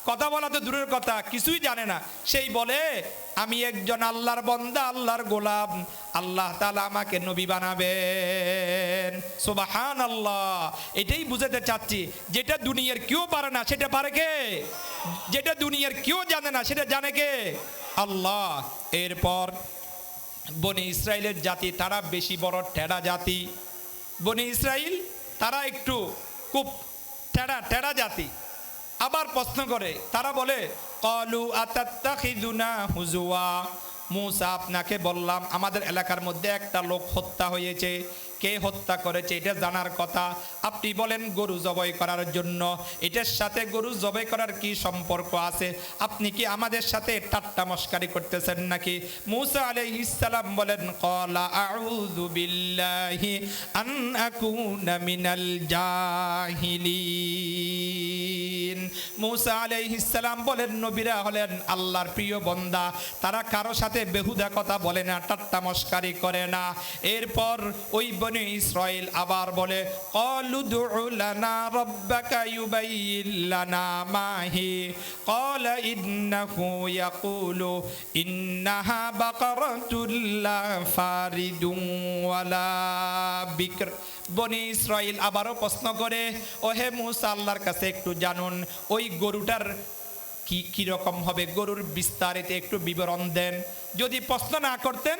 কথা বলা তো দূরের কথা, কিছুই জানে না। সেই বলে আমি একজন আল্লাহর বান্দা, আল্লাহর গোলাম, আল্লাহ তাআলা আমাকে নবী বানাবেন। সুবহানাল্লাহ। এটাই বুঝাতে চাচ্ছি, যেটা দুনিয়ার কেউ পারে না সেটা পারে কে? যেটা দুনিয়ার কেউ জানে না সেটা জানে কে? আল্লাহ। এরপর বনি ইসরাইলের জাতি, তারা বেশি বড় টেরা জাতি। বনি ইসরাইল তারা একটু খুব টেরা জাতি। আবার প্রশ্ন করে, তারা বলে ক্বালু আতাত্তাখিযুনা হুজুয়া। মূসা, আপনাকে বললাম আমাদের এলাকার মধ্যে একটা লোক হত্যা হয়েছে, কে হত্যা করেছে এটা জানার কথা, আপনি বলেন গরু জবাই করার জন্য। এটার সাথে গরু জবাই করার কি সম্পর্ক আছে? আপনি কি আমাদের সাথে ঠাট্টা মশকারি করতেছেন নাকি? মূসা আলাইহিস সালাম বলেন ক্বালা আউযু বিল্লাহি আন আকুনা মিনাল জাহিলিন। মূসা আলাইহিস সালাম বলেন, নবীরা হলেন আল্লাহর প্রিয় বান্দা, তারা কারো সাথে বেহুদা কথা বলে না, ঠাট্টা মশকারি করে না। এরপর ওই বনি ইসরাইল আবার বলে ক্বালু দুউ লানা রাব্বাকা ইউবাইয়িন লানা মা হি ক্বালা ইন্নাহু ইয়াকুলু ইন্নাহা বাকারাতুন লা ফারিদুন ওয়ালা বিকর। বনি ইসরাইল আবারও প্রশ্ন করে, ওহে মূসা, আল্লাহর কাছে একটু জানুন ওই গরুটার কি রকম হবে, গরুর বিস্তারিত একটু বিবরণ দেন। যদি প্রশ্ন না করতেন,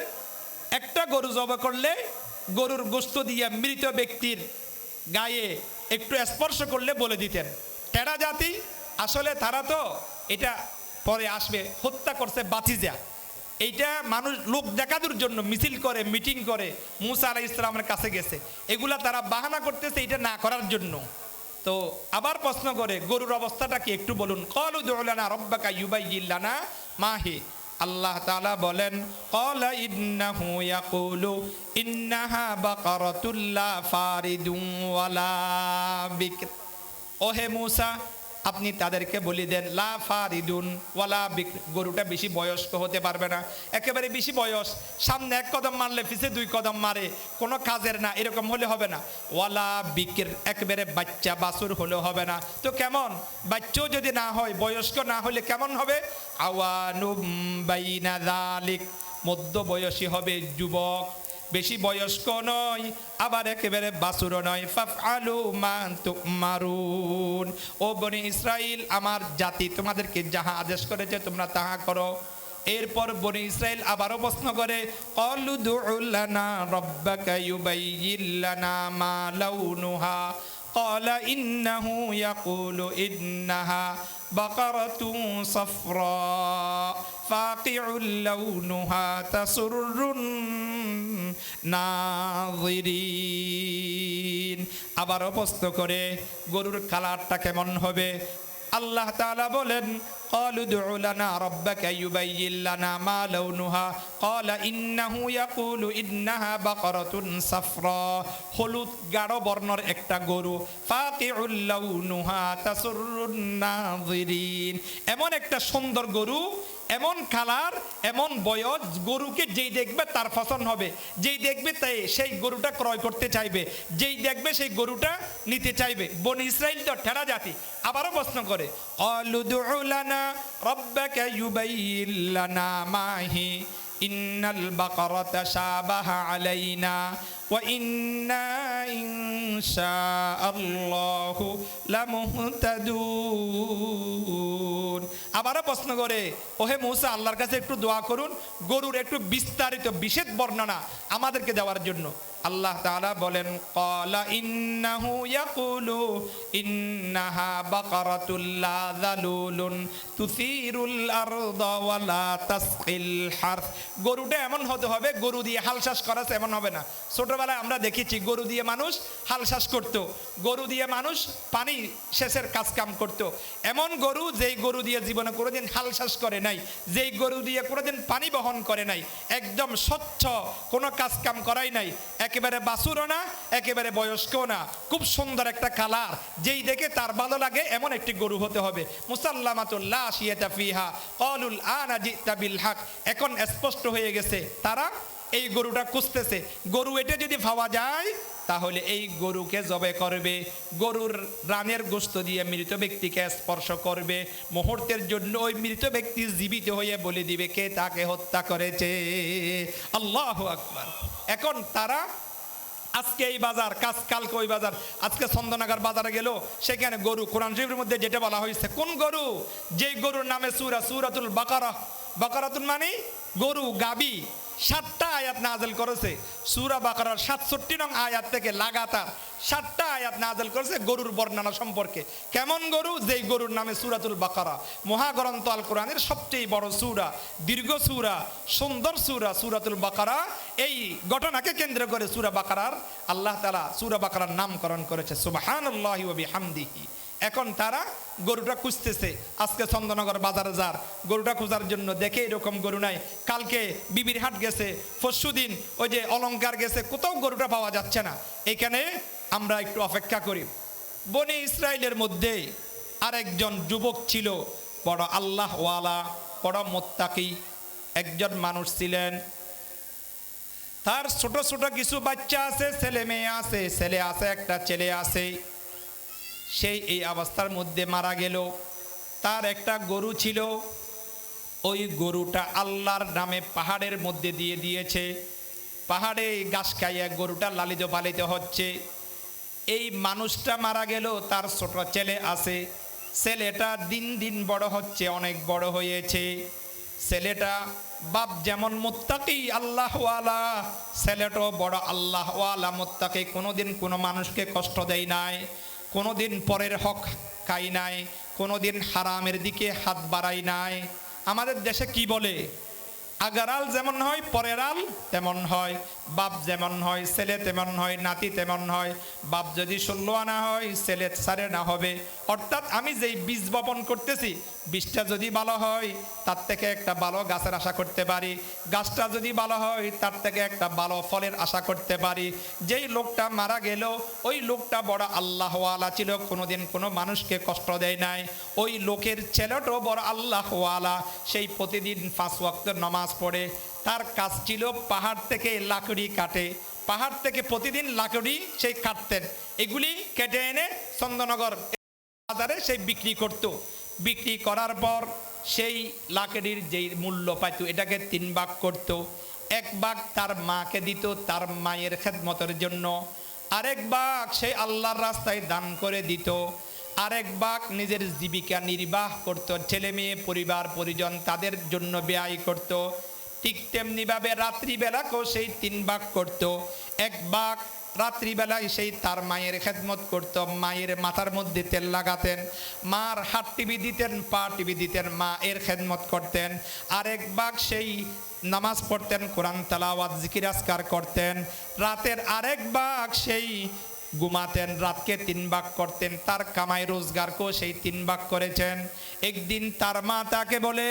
একটা গরু জবাই করলে গরুর গোশত দিয়ে মৃত ব্যক্তির গায়ে একটু স্পর্শ করলে বলে দিতেন। টেরা জাতি আসলে তারা তো এটা পরে আসবে, হত্যা করছে বাতিজা, এইটা মানুষ লোক দেখানোর জন্য মিছিল করে, মিটিং করে মূসা আলাইহিস সালামের কাছে গেছে, এগুলা তারা বাহানা করতেছে এটা না করার জন্য। তো আবার প্রশ্ন করে, গরুর অবস্থাটা কি একটু বলুন। ক্বালু দুউ লানা রাব্বাকা ইউবাইয়িন লানা মা হি। আল্লাহ তাআলা বলেন ক্বালা ইন্নাহু ইয়াকুলু ইন্নাহা বাকারাতুন লা ফারিদুন ওয়ালা বিকর। ওহে মূসা, আপনি তাদেরকে বলে দেন লা ফারিদুন ওয়ালা বিকর, গরুটা বেশি বয়স্ক হতে পারবে না, একেবারে বেশি বয়স, সামনে এক কদম মারলে পিছে দুই কদম মারে, কোনো কাজের না, এরকম হলে হবে না। ওয়ালা বিকর, একেবারে বাচ্চা বাছুর হলেও হবে না। তো কেমন? বাচ্চাও যদি না হয়, বয়স্ক না হলে কেমন হবে? আওয়ানুম বাইনা যালিক, মধ্য বয়সী হবে, যুবক, বেশি বয়স্ক নয়, আবার একেবারে বাছুরও নয়। ফাফআলু মা তুমারুন। ও বনি ইসরাইল, আমার জাতি তোমাদেরকে যাহা আদেশ করেছে তোমরা তাহা করো। এরপর বনি ইসরাইল আবারও প্রশ্ন করে ক্বালু দুউ লানা রাব্বাকা ইউবাইয়িন লানা মা লাউনুহা ক্বালা ইন্নাহু ইয়াকুলু ইন্নাহা বাকারাতুন সাফরা ফাকিউল লাউনুহা তাসুররুন নাযিরিন। আবারও প্রশ্ন করে গরুর কালারটা কেমন হবে? আল্লাহ তাআলা বলেন ক্বালু দুউ লানা রাব্বাকা ইউবাইয়িন লানা মা লাউনুহা ক্বালা ইন্নাহু ইয়াকুলু ইন্নাহা বাকারাতুন সাফরা, হলুদ গাঢ় বর্ণের একটা গরু, ফাকিউল লাউনুহা তাসুররুন নাযিরিন, এমন একটা সুন্দর গরু, এমন কালার, এমন বয়স, গরুকে যেই দেখবে তার পছন্দ হবে, যেই দেখবে তাই সেই গরুটা ক্রয় করতে চাইবে, যেই দেখবে সেই গরুটা নিতে চাইবে। বনি ইসরাইল তো ঠেরা জাতি। আবারও প্রশ্ন করে ক্বালু দুউ লানা রাব্বাকা ইউবাইয়িন লানা মা হি ইন্নাল বাকারাতা শাবাহা আলাইনা ওয়া ইন্না ইনশাআল্লাহু লামুহতাদুন। আবারও প্রশ্ন করে, ওহে মূসা, আল্লাহর কাছে একটু দোয়া করুন গরুর একটু বিস্তারিত বিশেষ বর্ণনা আমাদেরকে দেওয়ার জন্য। আল্লাহ তাআলা বলেন, ক্বালা ইন্নাহু ইয়াকুলু ইন্নাহা বাকারাতুল লা যালুলুন তুসিরুল আরদা ওয়া লা তাসকিল হারথ। গরুটা এমন হতে হবে, গরু দিয়ে হাল চাষ করা এমন হবে না। ছোটবেলায় আমরা দেখেছি গরু দিয়ে মানুষ হাল চাষ করত, গরু দিয়ে মানুষ পানি সেচের কাজ কাম করত। এমন গরু যেই গরু দিয়ে জীবনে কোনোদিন হাল চাষ করে নাই, যেই গরু দিয়ে কোনোদিন পানি বহন করে নাই, একদম স্বচ্ছ, কোনো কাজ কাম করাই নাই, একেবারে বাছুরও না, একেবারে বয়স্কও না, খুব সুন্দর একটা কালার, যেই দেখে তার ভালো লাগে এমন একটি গরু হতে হবে। মুসাল্লামাতুল লা শিয়াতা ফিহা ক্বালুল আনা জিতা বিল হক। এখন স্পষ্ট হয়ে গেছে, তারা এই গরুটা খুঁজতেছে। গরু এটা যদি পাওয়া যায় তাহলে এই গরুকে জবে করবে, গরুর রানের গোশত দিয়ে মৃত ব্যক্তিকে স্পর্শ করবে, মুহূর্তের জন্য ওই মৃত ব্যক্তি জীবিত হয়ে বলে দিবে কে তাকে হত্যা করেছে। আল্লাহু আকবার। এখন তারা আজকে এই বাজার, কালকে ওই বাজার, আজকে চন্দননগর বাজারে গেল, সেখানে গরু, কোরআন শরীফের মধ্যে যেটা বলা হয়েছে, কোন গরু? যেই গরুর নামে সূরাতুল বাকারা, বাকারাতুল মানে গরু, গাবি, 7টা আয়াত নাযিল করেছে। সূরা বাকারার 67 নং আয়াত থেকে লাগাতার 7টা আয়াত নাযিল করেছে গরুর বর্ণনা সম্পর্কে। কেমন গরু? যেই গরুর নামে সূরাতুল বাকারা, মহাগ্রন্থ আল কোরআনের সবচেয়ে বড় সূরা, দীর্ঘ সূরা, সুন্দর সূরা সূরাতুল বাকারা। এই ঘটনাকে কেন্দ্র করে সূরা বাকারার আল্লাহ তাআলা সূরা বাকারার নামকরণ করেছে সুবহানাল্লাহি ওয়া বিহামদিহি। এখন তারা গরুটা খুঁজতেছে। আজকে চন্দননগর বাজারে যার গরুটা খোঁজার জন্য দেখে এরকম গরু নাই, কালকে বিবির হাট গেছে, পরশুদিন ওই যে অলংকার গেছে, কোথাও গরুটা পাওয়া যাচ্ছে না। এখানে আমরা একটু অপেক্ষা করি। বনি ইসরায়েলের মধ্যে আরেকজন যুবক ছিল, বড় আল্লাহওয়ালা, বড় মুত্তাকি একজন মানুষ ছিলেন। তার ছোট ছোট কিছু বাচ্চা আছে, ছেলে মেয়ে আছে, ছেলে আছে একটা, ছেলে আছে। সেই এই অবস্থার মধ্যে মারা গেল। তার একটা গরু ছিল, ওই গরুটা আল্লাহর নামে পাহাড়ের মধ্যে দিয়ে দিয়েছে। পাহাড়ে ঘাস খাইয়ে গরুটা লালিত পালিত হচ্ছে। এই মানুষটা মারা গেল, তার ছোট ছেলে আছে, ছেলেটা দিন দিন বড় হচ্ছে, অনেক বড় হয়েছে। ছেলেটা বাপ যেমন মুত্তাকি আল্লাহওয়ালা, ছেলেটাও বড় আল্লাহওয়ালা মুত্তাকি, কোনোদিন কোনো মানুষকে কষ্ট দেয় নাই, কোনোদিন পরের হক খাই নাই, কোনোদিন হারামের দিকে হাত বাড়াই নাই। আমাদের দেশে কি বলে, আগারাল যেমন হয় পরের আল তেমন হয়, বাপ যেমন হয় ছেলে তেমন হয়, নাতি তেমন হয়। বাপ যদি 16 আনা হয়, ছেলে 4 আনা হবে। অর্থাৎ আমি যেই বীজ বপন করতেছি, বীজটা যদি ভালো হয় তার থেকে একটা ভালো গাছের আশা করতে পারি, গাছটা যদি ভালো হয় তার থেকে একটা ভালো ফলের আশা করতে পারি। যেই লোকটা মারা গেল, ওই লোকটা বড় আল্লাহওয়ালা ছিল, কোনোদিন কোনো মানুষকে কষ্ট দেয় নাই। ওই লোকের ছেলেটাও বড় আল্লাহওয়ালা, সেই প্রতিদিন 5 ওয়াক্ত নামাজ পড়ে। তার কাজ ছিল পাহাড় থেকে লাকড়ি কাটে, পাহাড় থেকে প্রতিদিন লাকড়ি সেই কাটতেন, এগুলি কেটে এনে চন্দননগর বাজারে সেই বিক্রি করত। বিক্রি করার পর সেই লাকড়ির যেই মূল্য পাইত, এটাকে 3 ভাগ করত। 1 ভাগ তার মাকে দিত তার মায়ের খেদমতের জন্য, আরেক ভাগ সেই আল্লাহর রাস্তায় দান করে দিত, আরেক ভাগ নিজের জীবিকা নির্বাহ করত, ছেলে মেয়ে পরিবার পরিজন তাদের জন্য ব্যয় করত। ঠিক তেমনিভাবে রাত্রিবেলাকেও সেই 3 ভাগ করত। 1 ভাগ রাত্রিবেলায় সেই তার মায়ের খেদমত করত, মায়ের মাথার মধ্যে তেল লাগাতেন, মার হাত টিভি দিতেন, পা টিভি দিতেন, মা এর খেদমত করতেন। আরেক ভাগ সেই নামাজ পড়তেন, কোরআন তেলাওয়াত জিকির আজকার করতেন। রাতের আরেক ভাগ সেই ঘুমাতেন, রাতকে 3 ভাগ করতেন। তার কামাই রোজগারকেও সেই 3 ভাগ করেছেন। একদিন তার মা তাকে বলে,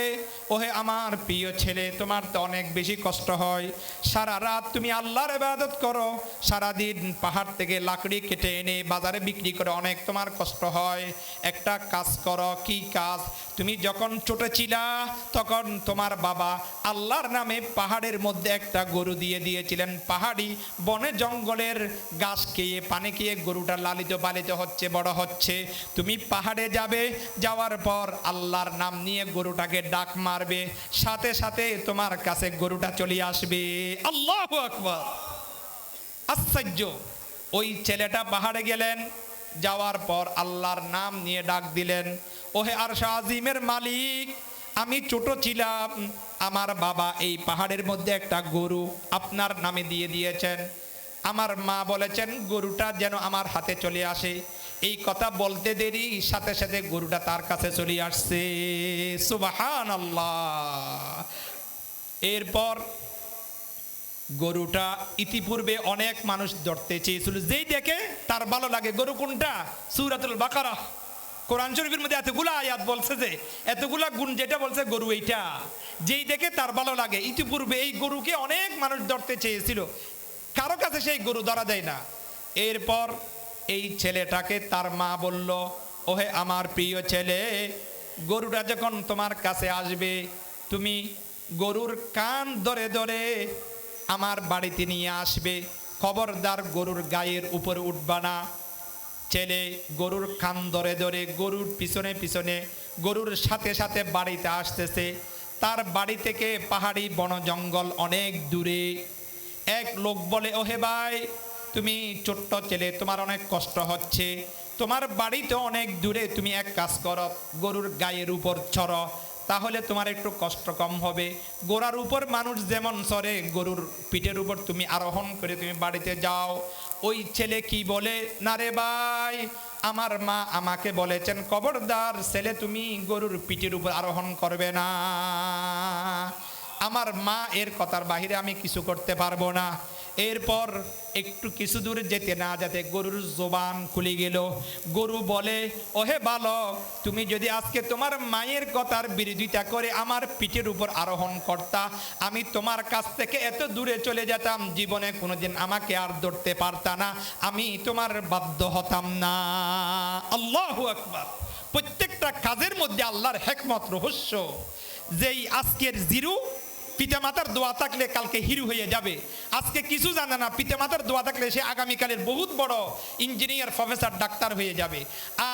ওহে আমার প্রিয় ছেলে, তোমার তো অনেক বেশি কষ্ট হয়, সারা রাত তুমি আল্লাহর ইবাদত করো, সারাদিন পাহাড় থেকে লাকড়ি কেটে এনে বাজারে বিক্রি করে অনেক তোমার কষ্ট হয়। একটা কাজ করো। কি কাজ? তুমি যখন ছোট ছিলা তখন তোমার বাবা আল্লাহর নামে পাহাড়ের মধ্যে একটা গরু দিয়ে দিয়েছিলেন। পাহাড়ি বনে জঙ্গলের ঘাস খেয়ে পানি খেয়ে গরুটা লালিত পালিত হচ্ছে, বড় হচ্ছে। তুমি পাহাড়ে যাবে, যাওয়ার পর আল্লাহর নাম নিয়ে গরুটাকে ডাক মারবে, সাথে সাথে তোমার কাছে গরুটা চলে আসবে। আল্লাহু আকবার। আশ্চর্য! ওই ছেলেটা পাহাড়ে গেলেন, যাওয়ার পর আল্লাহর নাম নিয়ে ডাক দিলেন, ওহে আরশ আজিমের মালিক, আমি ছোট ছিলাম, আমার বাবা এই পাহাড়ের মধ্যে একটা গরু আপনার নামে দিয়ে দিয়েছেন। আমার মা বলেছেন গরুটা যেন আমার হাতে চলে আসে। এই কথা বলতে দেরি, সাথে সাথে গরুটা তার কাছে চলে আসছে। সুবহানাল্লাহ। এরপর গরুটা ইতিপূর্বে অনেক মানুষ ধরতে চেয়েছিল, যেই দেখে তার ভালো লাগে। গরু কোনটা? সূরাতুল বাকারা, কোরআন শরীফের মধ্যে এতগুলো আয়াত বলছে, যে এতগুলা গুণ যেটা বলছে গরু এইটা, যেই দেখে তার ভালো লাগে। ইতিপূর্বে এই গরুকে অনেক মানুষ ধরতে চেয়েছিল, কারো কাছে সেই গরু ধরা যায় না। এরপর এই ছেলেটাকে তার মা বলল, ওহে আমার প্রিয় ছেলে, গরুটা যখন তোমার কাছে আসবে, তুমি গরুর কান ধরে ধরে আমার বাড়িতে নিয়ে আসবে। খবরদার গরুর গায়ের উপর উঠবা না। ছেলে গরুর কান ধরে ধরে গরুর পিছনে পিছনে গরুর সাথে সাথে বাড়িতে আসতেছে। তার বাড়ি থেকে পাহাড়ি বন জঙ্গল অনেক দূরে। এক লোক বলে, ওহে ভাই, তুমি ছোট্ট ছেলে, তোমার অনেক কষ্ট হচ্ছে, তোমার বাড়ি তো অনেক দূরে, তুমি এক কাজ করো, গরুর গায়ের উপর চড়ো, তাহলে তোমার একটু কষ্ট কম হবে। গোড়ার উপর মানুষ যেমন চড়ে, গরুর পিঠের উপর তুমি আরোহণ করে তুমি বাড়িতে যাও। ওই ছেলে কি বলে, না রে ভাই, আমার মা আমাকে বলেছেন খবরদার ছেলে তুমি গরুর পিঠের উপর আরোহণ করবে না। আমার মা এর কথার বাহিরে আমি কিছু করতে পারবো না। এরপর একটু কিছু দূর যেতে না যেতে গরুর জবান খুলে গেল। গরু বলে, ওহে বালক, তুমি যদি আজকে তোমার মায়ের কথার বিরোধিতা করে আমার পিঠের উপর আরোহণ করতা, আমি তোমার কাছ থেকে এত দূরে চলে যেতাম, জীবনে কোনোদিন আমাকে আর ধরতে পারতা না, আমি তোমার বাধ্য হতাম না। আল্লাহু আকবার। প্রত্যেকটা কাজের মধ্যে আল্লাহর হিকমত, রহস্য। যেই আজকের জিরু, পিতামাতার দোয়া থাকলে কালকে হিরো হয়ে যাবে। আজকে কিছু জানে না, পিতামাতার দোয়া থাকলে সে আগামীকালের বহুত বড় ইঞ্জিনিয়ার, প্রফেসর, ডাক্তার হয়ে যাবে।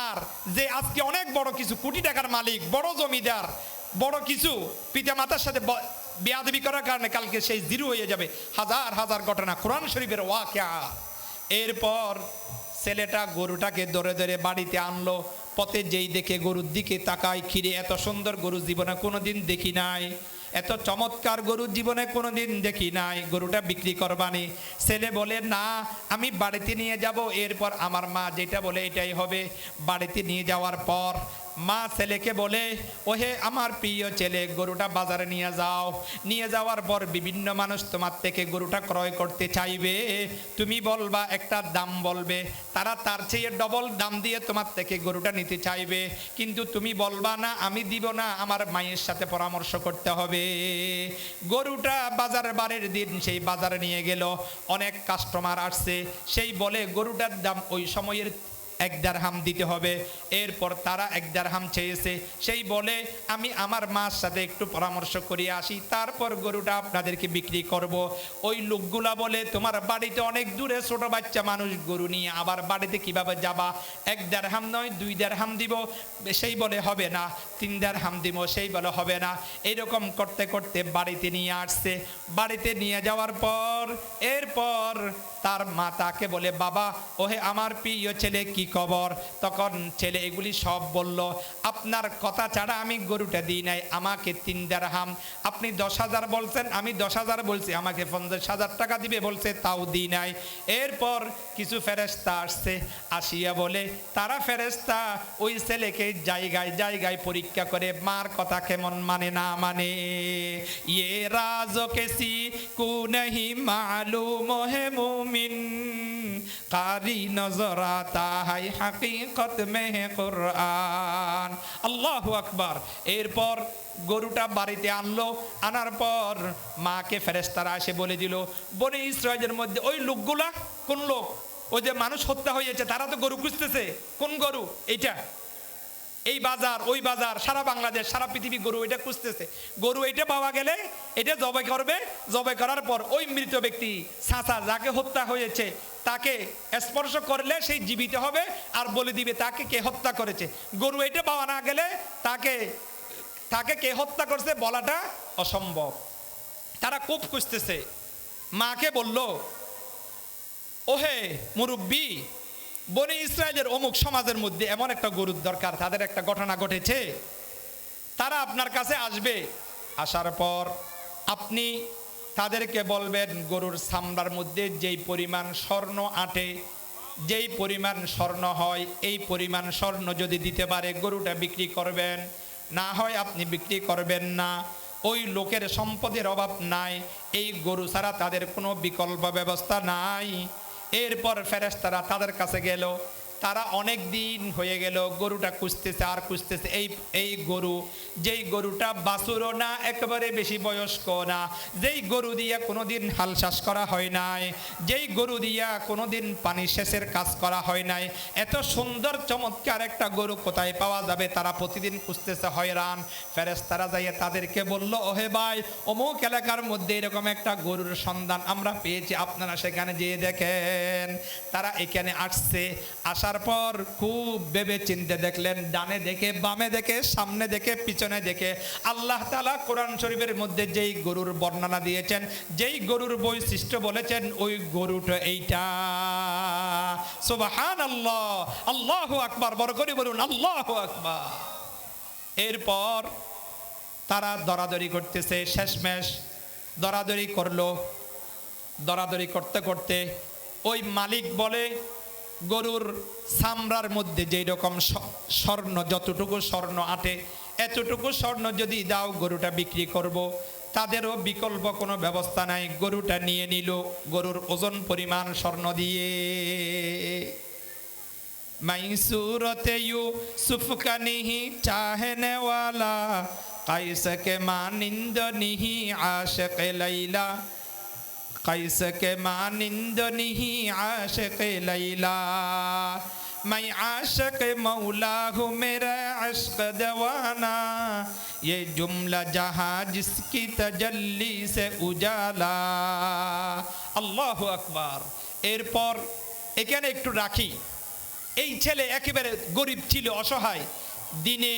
আর যে আজকে অনেক বড় কিছু, কোটি টাকার মালিক, বড় জমিদার, বড় কিছু, পিতামাতার সাথে বেয়াদবি করার কারণে কালকে সেই জিরো হয়ে যাবে। হাজার হাজার ঘটনা কোরআন শরীফের ওয়াকিয়া। এরপর ছেলেটা গরুটাকে ধরে ধরে বাড়িতে আনলো। পথে যেই দেখে গরুর দিকে তাকায়, খিরে এত সুন্দর গরু জীবনে কোনোদিন দেখি নাই, এত চমৎকার গরু জীবনে কোনোদিন দেখি নাই, গরুটা বিক্রি করবানি। ছেলে বলে, না, আমি বাড়িতে নিয়ে যাব, এরপর আমার মা যেটা বলে এটাই হবে। বাড়িতে নিয়ে যাওয়ার পর মা ছেলেকে বলে, ওহে আমার প্রিয় ছেলে, গরুটা বাজারে নিয়ে যাও। নিয়ে যাওয়ার পর বিভিন্ন মানুষ তোমার থেকে গরুটা ক্রয় করতে চাইবে, তুমি বলবা একটা দাম বলবে, তারা তার চেয়ে ডবল দাম দিয়ে তোমার থেকে গরুটা নিতে চাইবে, কিন্তু তুমি বলবা না আমি দিব না, আমার মায়ের সাথে পরামর্শ করতে হবে। গরুটা বাজারের বারের দিন সেই বাজারে নিয়ে গেল, অনেক কাস্টমার আসছে, সেই বলে গরুটার দাম ওই সময়ের 1 দিরহাম দিতে হবে। এরপর তারা 1 দিরহাম চেয়েছে, সেই বলে আমি আমার মার সাথে একটু পরামর্শ করিয়ে আসি, তারপর গরুটা আপনাদেরকে বিক্রি করব। ওই লোকগুলা বলে, তোমার বাড়িতে অনেক দূরে, ছোট বাচ্চা মানুষ, গরু নিয়ে আবার বাড়িতে কিভাবে যাবা? 1 দিরহাম নয় 2 দিরহাম দিব। সেই বলে হবে না। 3 দিরহাম দিব, সেই বলে হবে না। এইরকম করতে করতে বাড়িতে নিয়ে আসছে। বাড়িতে নিয়ে যাওয়ার পর এরপর তার মা তাকে বলে, বাবা, ওহে আমার প্রিয় ছেলে, কি খবর? তখন ছেলে এগুলি সব বলল। আপনার কথা ছাড়া আমি গরুটা দিই নাই, আমাকে 3 দিরহাম, আপনি 10,000 বলছেন, আমি 10,000 বলছি, আমাকে 50,000 টাকা দিবে বলছে, তাও দিই নাই। এরপর কিছু ফেরেশতা আসছে, আসিয়া বলে, তারা ফেরেশতা ওই ছেলেকে জায়গায় জায়গায় পরীক্ষা করে মার কথা কেমন মানে না মানে। ইয়ে রাজো কেসি কু নহি মালুম হে মুমিন, কারি নজর আতা হাই হাকিকত মে কুরআন। আল্লাহু আকবার। এরপর গরুটা বাড়িতে আনলো, আনার পর মাকে ফেরেশতারা এসে বলে দিল, বনি ইসরাইলের মধ্যে ওই লোকগুলা, কোন লোক? ওই যে মানুষ হত্যা হয়েছে, তারা তো গরু খুঁজতেছে। কোন গরু? এইটা, এই বাজার ওই বাজার, সারা বাংলাদেশ সারা পৃথিবী গরু এটা খুঁজতেছে। গরু এটা পাওয়া গেলে এটা জবাই করবে, জবাই করার পর ওই মৃত ব্যক্তি চাচা যাকে হত্যা হয়েছে তাকে স্পর্শ করলে সেই জীবিত হবে আর বলে দিবে তাকে কে হত্যা করেছে। গরু এটা পাওয়া না গেলে তাকে তাকে কে হত্যা করছে বলাটা অসম্ভব। তারা খুব খুঁজতেছে। মাকে বলল, ওহে মুরব্বী, বনি ইসরায়েলের অমুক সমাজের মধ্যে এমন একটা গরুর দরকার, তাদের একটা ঘটনা ঘটেছে, তারা আপনার কাছে আসবে। আসার পর আপনি তাদেরকে বলবেন গরুর চামড়ার মধ্যে যেই পরিমাণ স্বর্ণ আটে, যেই পরিমাণ স্বর্ণ হয়, এই পরিমাণ স্বর্ণ যদি দিতে পারে গরুটা বিক্রি করবেন, না হয় আপনি বিক্রি করবেন না। ওই লোকের সম্পদের অভাব নাই, এই গরু ছাড়া তাদের কোনো বিকল্প ব্যবস্থা নাই। এরপর ফেরেশতারা তাদের কাছে গেল, তারা অনেক দিন হয়ে গেল গরুটা খুঁজতেছে আর খুঁজতেছে। এই গরু, যেই গরুটা বাছুরও না, একেবারে বেশি বয়স্ক না, যেই গরু দিয়া কোনোদিন হাল চাষ করা হয় নাই, যেই গরু দিয়া কোনোদিন পানি সেচের কাজ করা হয় নাই, এত সুন্দর চমৎকার একটা গরু কোথায় পাওয়া যাবে, তারা প্রতিদিন খুঁজতেছে হয়রান। ফেরেশতারা যাইয়ে তাদেরকে বলল, ওহে ভাই, অমুক এলাকার মধ্যে এরকম একটা গরুর সন্ধান আমরা পেয়েছি, আপনারা সেখানে যেয়ে দেখেন। তারা এখানে আসছে, আসার পর খুব ভেবে চিন্তে দেখলেন, ডানে দেখে, বামে দেখে, সামনে দেখে, পিছনে দেখে, আল্লাহ তাআলা কোরআন শরীফের মধ্যে যেই গরুর বর্ণনা দিয়েছেন, যেই গরুর বৈশিষ্ট্য বলেছেন, ওই গরুটা এইটা। সুবহানাল্লাহ, আল্লাহু আকবার, বড় করে বলুন আল্লাহু আকবার। এরপর তারা দরাদরি করতেছে, শেষমেশ দরাদরি করলো। দরাদরি করতে করতে ওই মালিক বলে, গরুর চামড়ার মধ্যে যেই রকম স্বর্ণ, যতটুকু স্বর্ণ আটে, এতটুকু স্বর্ণ যদি দাও গরুটা বিক্রি করব। তাদেরও বিকল্প কোনো ব্যবস্থা নাই, গরুটা নিয়ে নিল গরুর ওজন পরিমাণ স্বর্ণ দিয়ে। মাইসুরতে ইউসুফ কানিহি চাহনে ওয়ালা, কাইসকে মানিন্দ নিহি আশিক লাইলা, कैस के मानिंद नहीं आशिक लैला, मैं आशिक मौला हूँ मेरा इश्क दीवाना, ये जुमला जहाँ जिसकी तजल्ली से उजाला। আল্লাহু আকবার। এরপর এখানে একটু রাখি, এই ছেলে একেবারে গরিব ছিল, অসহায়। দিনে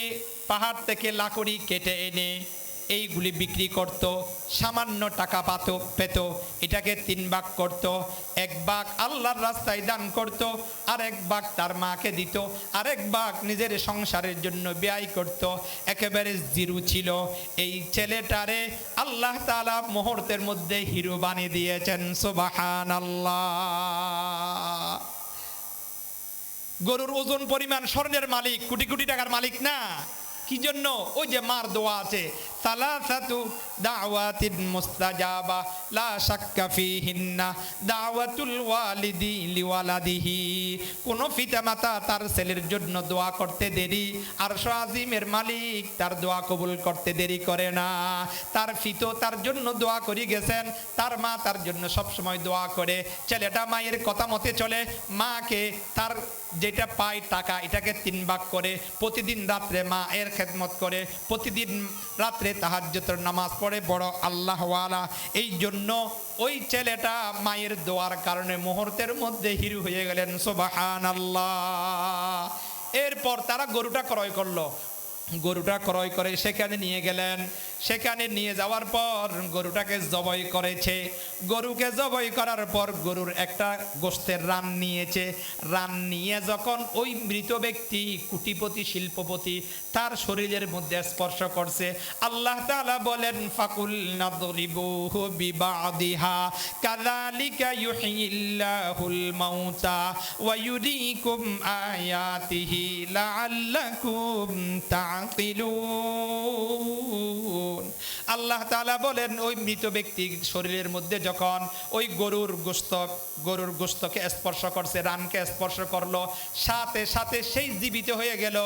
পাহাড় থেকে লাকড়ি কেটে এনে এইগুলি বিক্রি করত, সামান্য টাকা পেত। এটাকে 3 ভাগ করত, 1 ভাগ আল্লাহর রাস্তায় দান করত, আর 1 ভাগ তার মাকে দিত, আর 1 ভাগ নিজের সংসারের জন্য ব্যয় করত। একেবারে জিরো ছিল। এই ছেলেটারে আল্লাহ তাআলা মুহূর্তের মধ্যে হিরো বানিয়ে দিয়েছেন। সুবহানাল্লাহ। গরুর ওজন পরিমাণ স্বর্ণের মালিক, কোটি কোটি টাকার মালিক না। কি জন্য? ওই যে মার দোয়া আছে, সালাসাতু দাওয়াতিন মুস্তাজাবা লা শাক্কা ফিহিন্না দাওয়াতুল ওয়ালিদি লিওয়ালাদিহি। কোন পিতামাতা তার ছেলের জন্য দোয়া করতে দেরি, আরশ আজিমের মালিক তার দোয়া কবুল করতে দেরি করে না। তার পিতা তার জন্য দোয়া করে গেছেন, তার মা তার জন্য সব সময় দোয়া করে। ছেলেটা মায়ের কথা মতে চলে, মাকে তার যেটা পায় টাকা, এটাকে 3 ভাগ করে প্রতিদিন রাত্রে মা এর খেদমত করে, প্রতিদিন রাত্রে তাহাজ্জুদের নামাজ পড়ে, বড় আল্লাহওয়ালা। এই জন্য ওই ছেলেটা মায়ের দোয়ার কারণে মুহূর্তের মধ্যে হিরো হয়ে গেলেন। সুবহানাল্লাহ। এরপর তারা গরুটা ক্রয় করলো, গরুটা ক্রয় করে সেখানে নিয়ে গেলেন। সেখানে নিয়ে যাওয়ার পর গরুটাকে জবাই করেছে। গরুকে জবাই করার পর গরুর একটা গোশতের রান নিয়েছে। রান নিয়ে যখন ওই মৃত ব্যক্তি, কোটিপতি, শিল্পপতি, তার শরীরের মধ্যে স্পর্শ করছে, আল্লাহ তাআলা বলেন, ফাকুল নাদরিবুহু বিবাদিহা কাযালিকা ইউহয়িল্লাহুল মাউতা ওয়া ইউরিকুম আয়াতিহি লাআল্লাকুম তা'কিলুন। আল্লাহ তাআলা বলেন, ওই মৃত ব্যক্তির শরীরের মধ্যে যখন ওই গরুর গোশতকে স্পর্শ করছে, রানকে স্পর্শ করলো, সাথে সাথে সেই জীবিত হয়ে গেল।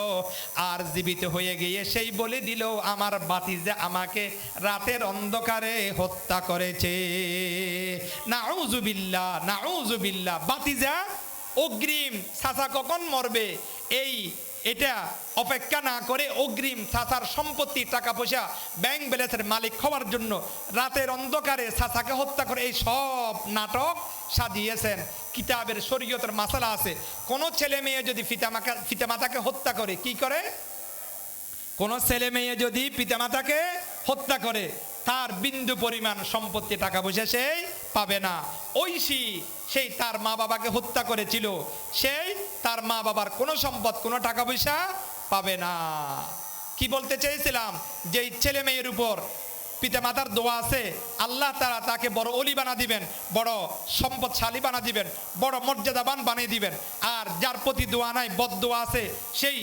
আর জীবিত হয়ে গিয়ে সেই বলে দিল, আমার ভাতিজা আমাকে রাতের অন্ধকারে হত্যা করেছে। নাউযুবিল্লাহ, নাউযুবিল্লাহ। ভাতিজা অগ্রিম, চাচা কখন মরবে এটা অপেক্ষা না করে অগ্রিম চাচার সম্পত্তি, টাকা পয়সা, ব্যাংক ব্যালেন্সের মালিক হওয়ার জন্য রাতের অন্ধকারে চাচাকে হত্যা করে এই সব নাটক সাজিয়েছেন। কিতাবের শরীয়তের মাসালা আছে, কোন ছেলে মেয়ে যদি পিতামাতাকে হত্যা করে, কি করে? কোন ছেলে মেয়ে যদি পিতামাতাকে হত্যা করে, তার বিন্দু পরিমাণ সম্পত্তি টাকা পয়সা সেই পাবে না। ঐশী সেই তার মা বাবাকে হত্যা করেছিল, সেই তার মা বাবার কোনো সম্পদ কোনো টাকা পয়সা পাবে না। কি বলতে চেয়েছিলাম, যেই ছেলে মেয়ের উপর পিতামাতার দোয়া আছে, আল্লাহ তাআলা তাকে বড় ওলি বানা দিবেন, বড় সম্পদশালী বানা দিবেন, বড় মর্যাদাবান বানিয়ে দিবেন। আর যার প্রতি দোয়া নাই, বদদোয়া আছে, সেই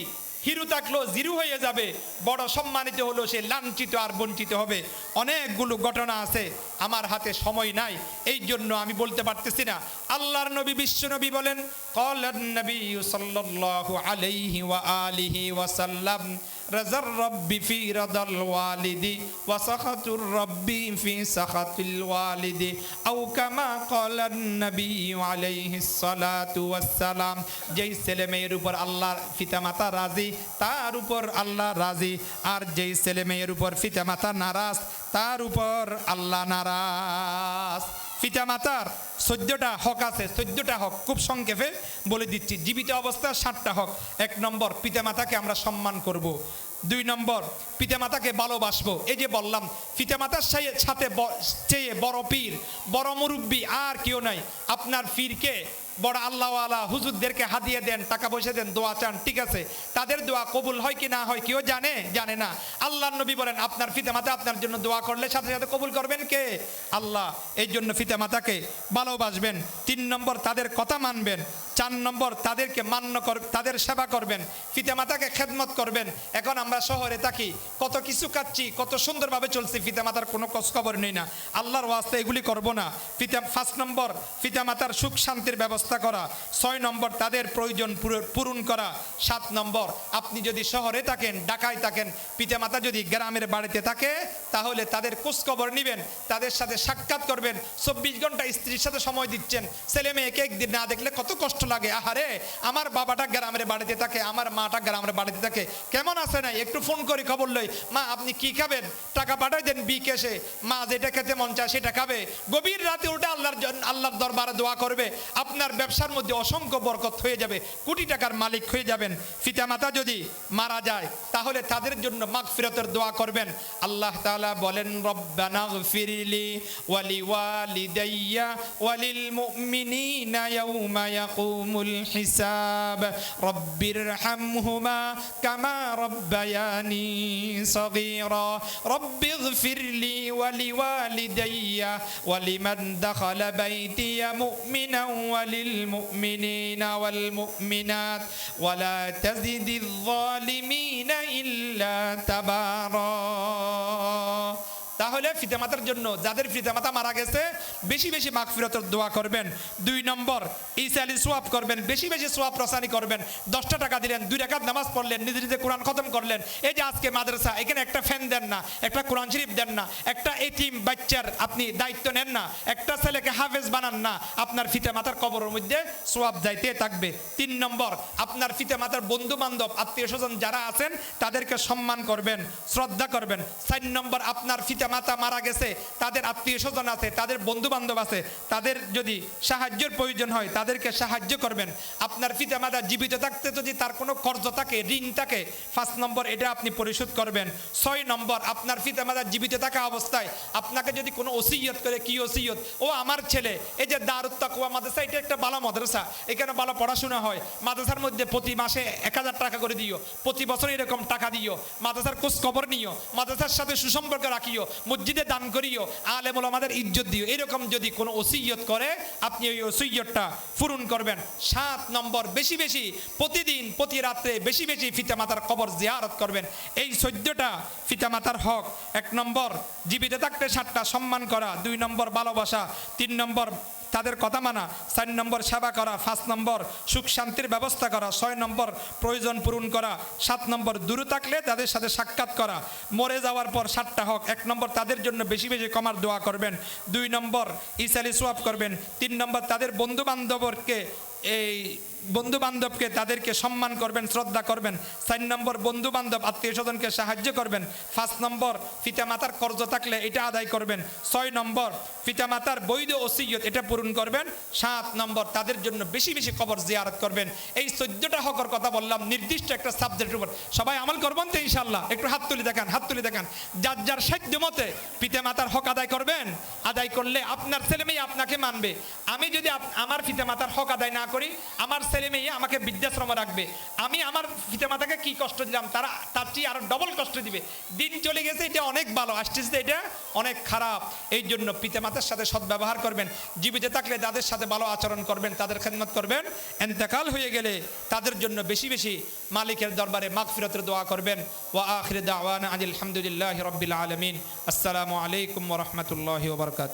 হিরু থাকলেও জিরু হয়ে যাবে, বড় সম্মানিত হলো সে লাঞ্ছিত আর বঞ্চিত হবে। অনেকগুলো ঘটনা আছে, আমার হাতে সময় নাই, এই জন্য আমি বলতে পারতেছি না। আল্লাহর নবী বিশ্ব নবী বলেন, ক্বালান নবী সাল্লাল্লাহু আলাইহি ওয়া আলিহি ওয়া সাল্লাম, রাজার রব্বি ফি রাদাল ওয়ালিদি ওয়া সাখাতুর রব্বি ফি সাখাতিল ওয়ালিদি আও কামা ক্বালান নবী আলাইহিস সালাতু ওয়াস সালাম। যেই ছেলে মেয়ের উপর আল্লাহর পিতামাতা রাজি, তার উপর আল্লাহ রাজি। আর যেই ছেলে মেয়ের উপর পিতামাতা নারাজ, তার উপর আল্লাহ নারাজ। পিতামাতার 14টা হক আছে, 14টা হক খুব সংক্ষেপে বলে দিচ্ছি। জীবিত অবস্থায় 7টা হক। 1 নম্বর, পিতামাতাকে আমরা সম্মান করব। 2 নম্বর, পিতামাতাকে ভালোবাসবো। এই যে বললাম, পিতামাতার সাথে চেয়ে বড় পীর, বড় মুরব্বী আর কেউ নাই। আপনার পীরকে, বড় আল্লাহওয়ালা হুজুরদেরকে হাদিয়া দেন, টাকা পয়সা দেন, দোয়া চান, ঠিক আছে। তাদের দোয়া কবুল হয় কি না হয় কেউ জানে? জানে না। আল্লাহর নবী বলেন, আপনার পিতামাতা আপনার জন্য দোয়া করলে সাথে সাথে কবুল করবেন কে? আল্লাহ। এই জন্য পিতামাতাকে ভালোবাসবেন। 3 নম্বর, তাদের কথা মানবেন। 4 নম্বর, তাদেরকে মান্য তাদের সেবা করবেন, পিতামাতাকে খেদমত করবেন। এখন আমরা শহরে থাকি, কত কিছু খাচ্ছি, কত সুন্দরভাবে চলছি, পিতামাতার কোনো খোঁজ খবর নেই না। আল্লাহর ওয়াস্তে এগুলি করব না। 1 নম্বর, পিতামাতার সুখ শান্তির ব্যবস্থা করা। 6 নম্বর, তাদের প্রয়োজন পূরণ করা। 7 নম্বর, আপনি যদি শহরে থাকেন, ঢাকায় থাকেন, পিতামাতা যদি গ্রামের বাড়িতে থাকে, তাহলে তাদের খোঁজ খবর নেবেন, তাদের সাথে সাক্ষাৎ করবেন। 24 ঘন্টা স্ত্রীর সাথে সময় দিচ্ছেন। ছেলে মেয়েকে একদিন না দেখলে কত কষ্ট লাগে। আহারে, আমার বাবাটা গ্রামের বাড়িতে থাকে, আমার মাটা গ্রামের বাড়িতে থাকে, কেমন আছে না, একটু ফোন করে খবর লই, মা আপনি কি খাবেন, টাকা পাঠাই দেন বিকাশে, মা যেটা খেতে মন চায় সেটা খাবে। গভীর রাতে উঠে আল্লাহর দরবারে দোয়া করবে। আপনার ব্যবসার মধ্যে অসংখ্য বরকত হয়ে যাবে, কোটি টাকার মালিক হয়ে যাবেন। পিতামাতা যদি মারা যায়, তাহলে তাদের জন্য মাগফিরাতের দোয়া করবেন। আল্লাহ তাআলা বলেন, রব্বানা গফিরলি ওয়া লিওয়ালিদাইয়া ওয়া লিল মুমিনিনা ইয়াউমা ইয়াকুমুল হিসাব রব্বিরহামহুমা কামা রব্বায়ানি সগীরা রব্বিগফিরলি ওয়া লিওয়ালিদাইয়া ওয়া লিমান দাখালা বাইতিয়া মুমিনান ওয়া লিল মুমিনিনা ওয়াল মুমিনাত ওয়া লা তাজিদিয যালিমিনা ইল্লা তাবারা। তাহলে পিতামাতার জন্য, যাদের পিতামাতা মারা গেছে, বেশি বেশি মাগফিরাতের দোয়া করবেন। 2 নম্বর, ইসালি সোয়াব করবেন, বেশি বেশি সোয়াব রসানি করবেন। 10টা টাকা দিলেন, 2 রাকাত নামাজ পড়লেন, নিজে নিজে কোরআন খতম করলেন। এই যে আজকে মাদ্রাসা, এখানে একটা ফ্যান দেন না, একটা কোরআন শরীফ দেন না, একটা এতিম বাচ্চার আপনি দায়িত্ব নেন না, একটা ছেলেকে হাফেজ বানান না, আপনার পিতামাতার কবরের মধ্যে সোয়াব যাইতে থাকবে। 3 নম্বর, আপনার পিতামাতার বন্ধু বান্ধব আত্মীয় স্বজন যারা আছেন, তাদেরকে সম্মান করবেন, শ্রদ্ধা করবেন। 4 নম্বর, আপনার পিতামাতা মারা গেছে, তাদের আত্মীয় স্বজন আছে, তাদের বন্ধু বান্ধব আছে, তাদের যদি সাহায্যের প্রয়োজন হয় তাদেরকে সাহায্য করবেন। আপনার পিতামাতা জীবিত থাকতে যদি তার কোনো কর্জ থাকে, ঋণ থাকে, 5 নম্বর, এটা আপনি পরিশোধ করবেন। 6 নম্বর, আপনার পিতামাতা জীবিত থাকা অবস্থায় আপনাকে যদি কোনো ওসিয়ত করে, কি ওসিয়ত? ও আমার ছেলে, এই যে দারুত তাকওয়া মাদ্রাসা, এটা একটা ভালো মাদ্রাসা, এখানে ভালো পড়াশোনা হয়, মাদ্রাসার মধ্যে প্রতি মাসে 1000 টাকা করে দিও, প্রতি বছর এরকম টাকা দিও, মাদ্রাসার খোঁজ খবর নিও, মাদ্রাসার সাথে সুসম্পর্ক রাখিও, মসজিদে দান করিও, আলেম ওলামাদের ইজ্জত দিও। এরকম যদি কোনো ওসিয়ত করে, আপনি ওই ওসিয়তটা পূরণ করবেন। 7 নম্বর, বেশি বেশি প্রতিদিন প্রতি রাত্রে বেশি বেশি পিতামাতার কবর জিয়ারত করবেন। এই 14টা পিতামাতার হক। 1 নম্বর, জীবিত থাকতে 7টা সম্মান করা। 2 নম্বর, ভালোবাসা। 3 নম্বর, তাদের কথা মানা। 4 নম্বর, সেবা করা। 5 নম্বর, সুখ শান্তির ব্যবস্থা করা। 6 নম্বর, প্রয়োজন পূরণ করা। 7 নম্বর, দূরে থাকলে তাদের সাথে সাক্ষাৎ করা। মরে যাওয়ার পর 7টা হক। 1 নম্বর, তাদের জন্য বেশি বেশি ক্ষমার দোয়া করবেন। 2 নম্বর, ইসালি সোয়াব করবেন। 3 নম্বর, তাদের বন্ধু বান্ধবকে এই বন্ধু বান্ধবকে তাদেরকে সম্মান করবেন, শ্রদ্ধা করবেন। 4 নম্বর বন্ধু বান্ধব আত্মীয় স্বজনকে সাহায্য করবেন। 5 নম্বর পিতামাতার কর্জ থাকলে এটা আদায় করবেন। 6 নম্বর পিতামাতার বৈধ ওসিয়ত এটা পূরণ করবেন। 7 নম্বর তাদের জন্য বেশি বেশি কবর জিয়ারত করবেন। এই 14টা হকের কথা বললাম নির্দিষ্ট একটা সাবজেক্টের উপর। সবাই আমল করবেন তো ইনশাআল্লাহ? একটু হাত তুলে দেখান, হাত তুলে দেখান। যার যার সাধ্য মতে পিতামাতার হক আদায় করবেন। আদায় করলে আপনার ছেলে মেয়ে আপনাকে মানবে। আমি যদি আমার পিতামাতার হক আদায় না করি, আমার ছেলে মেয়ে আমাকে বৃদ্ধাশ্রমে রাখবে। আমি আমার পিতামাতাকে কি কষ্ট দিলাম, তারা তার চেয়ে আরো ডবল কষ্ট দিবে। দিন চলে গেছে, এটা অনেক ভালো, আসতেছে এটা অনেক খারাপ। এই জন্য পিতামাতার সাথে সদ্ব্যবহার করবেন। জীবিত থাকলে তাদের সাথে ভালো আচরণ করবেন, তাদের খেদমত করবেন। ইন্তেকাল হয়ে গেলে তাদের জন্য বেশি বেশি মালিকের দরবারে মাগফিরাতের দোয়া করবেন। ওয়া আখির দাওয়ানা আলহামদুলিল্লাহি রাব্বিল আলামিন। আসসালামু আলাইকুম ওয়া রাহমাতুল্লাহি ওয়া বারাকাতুহু।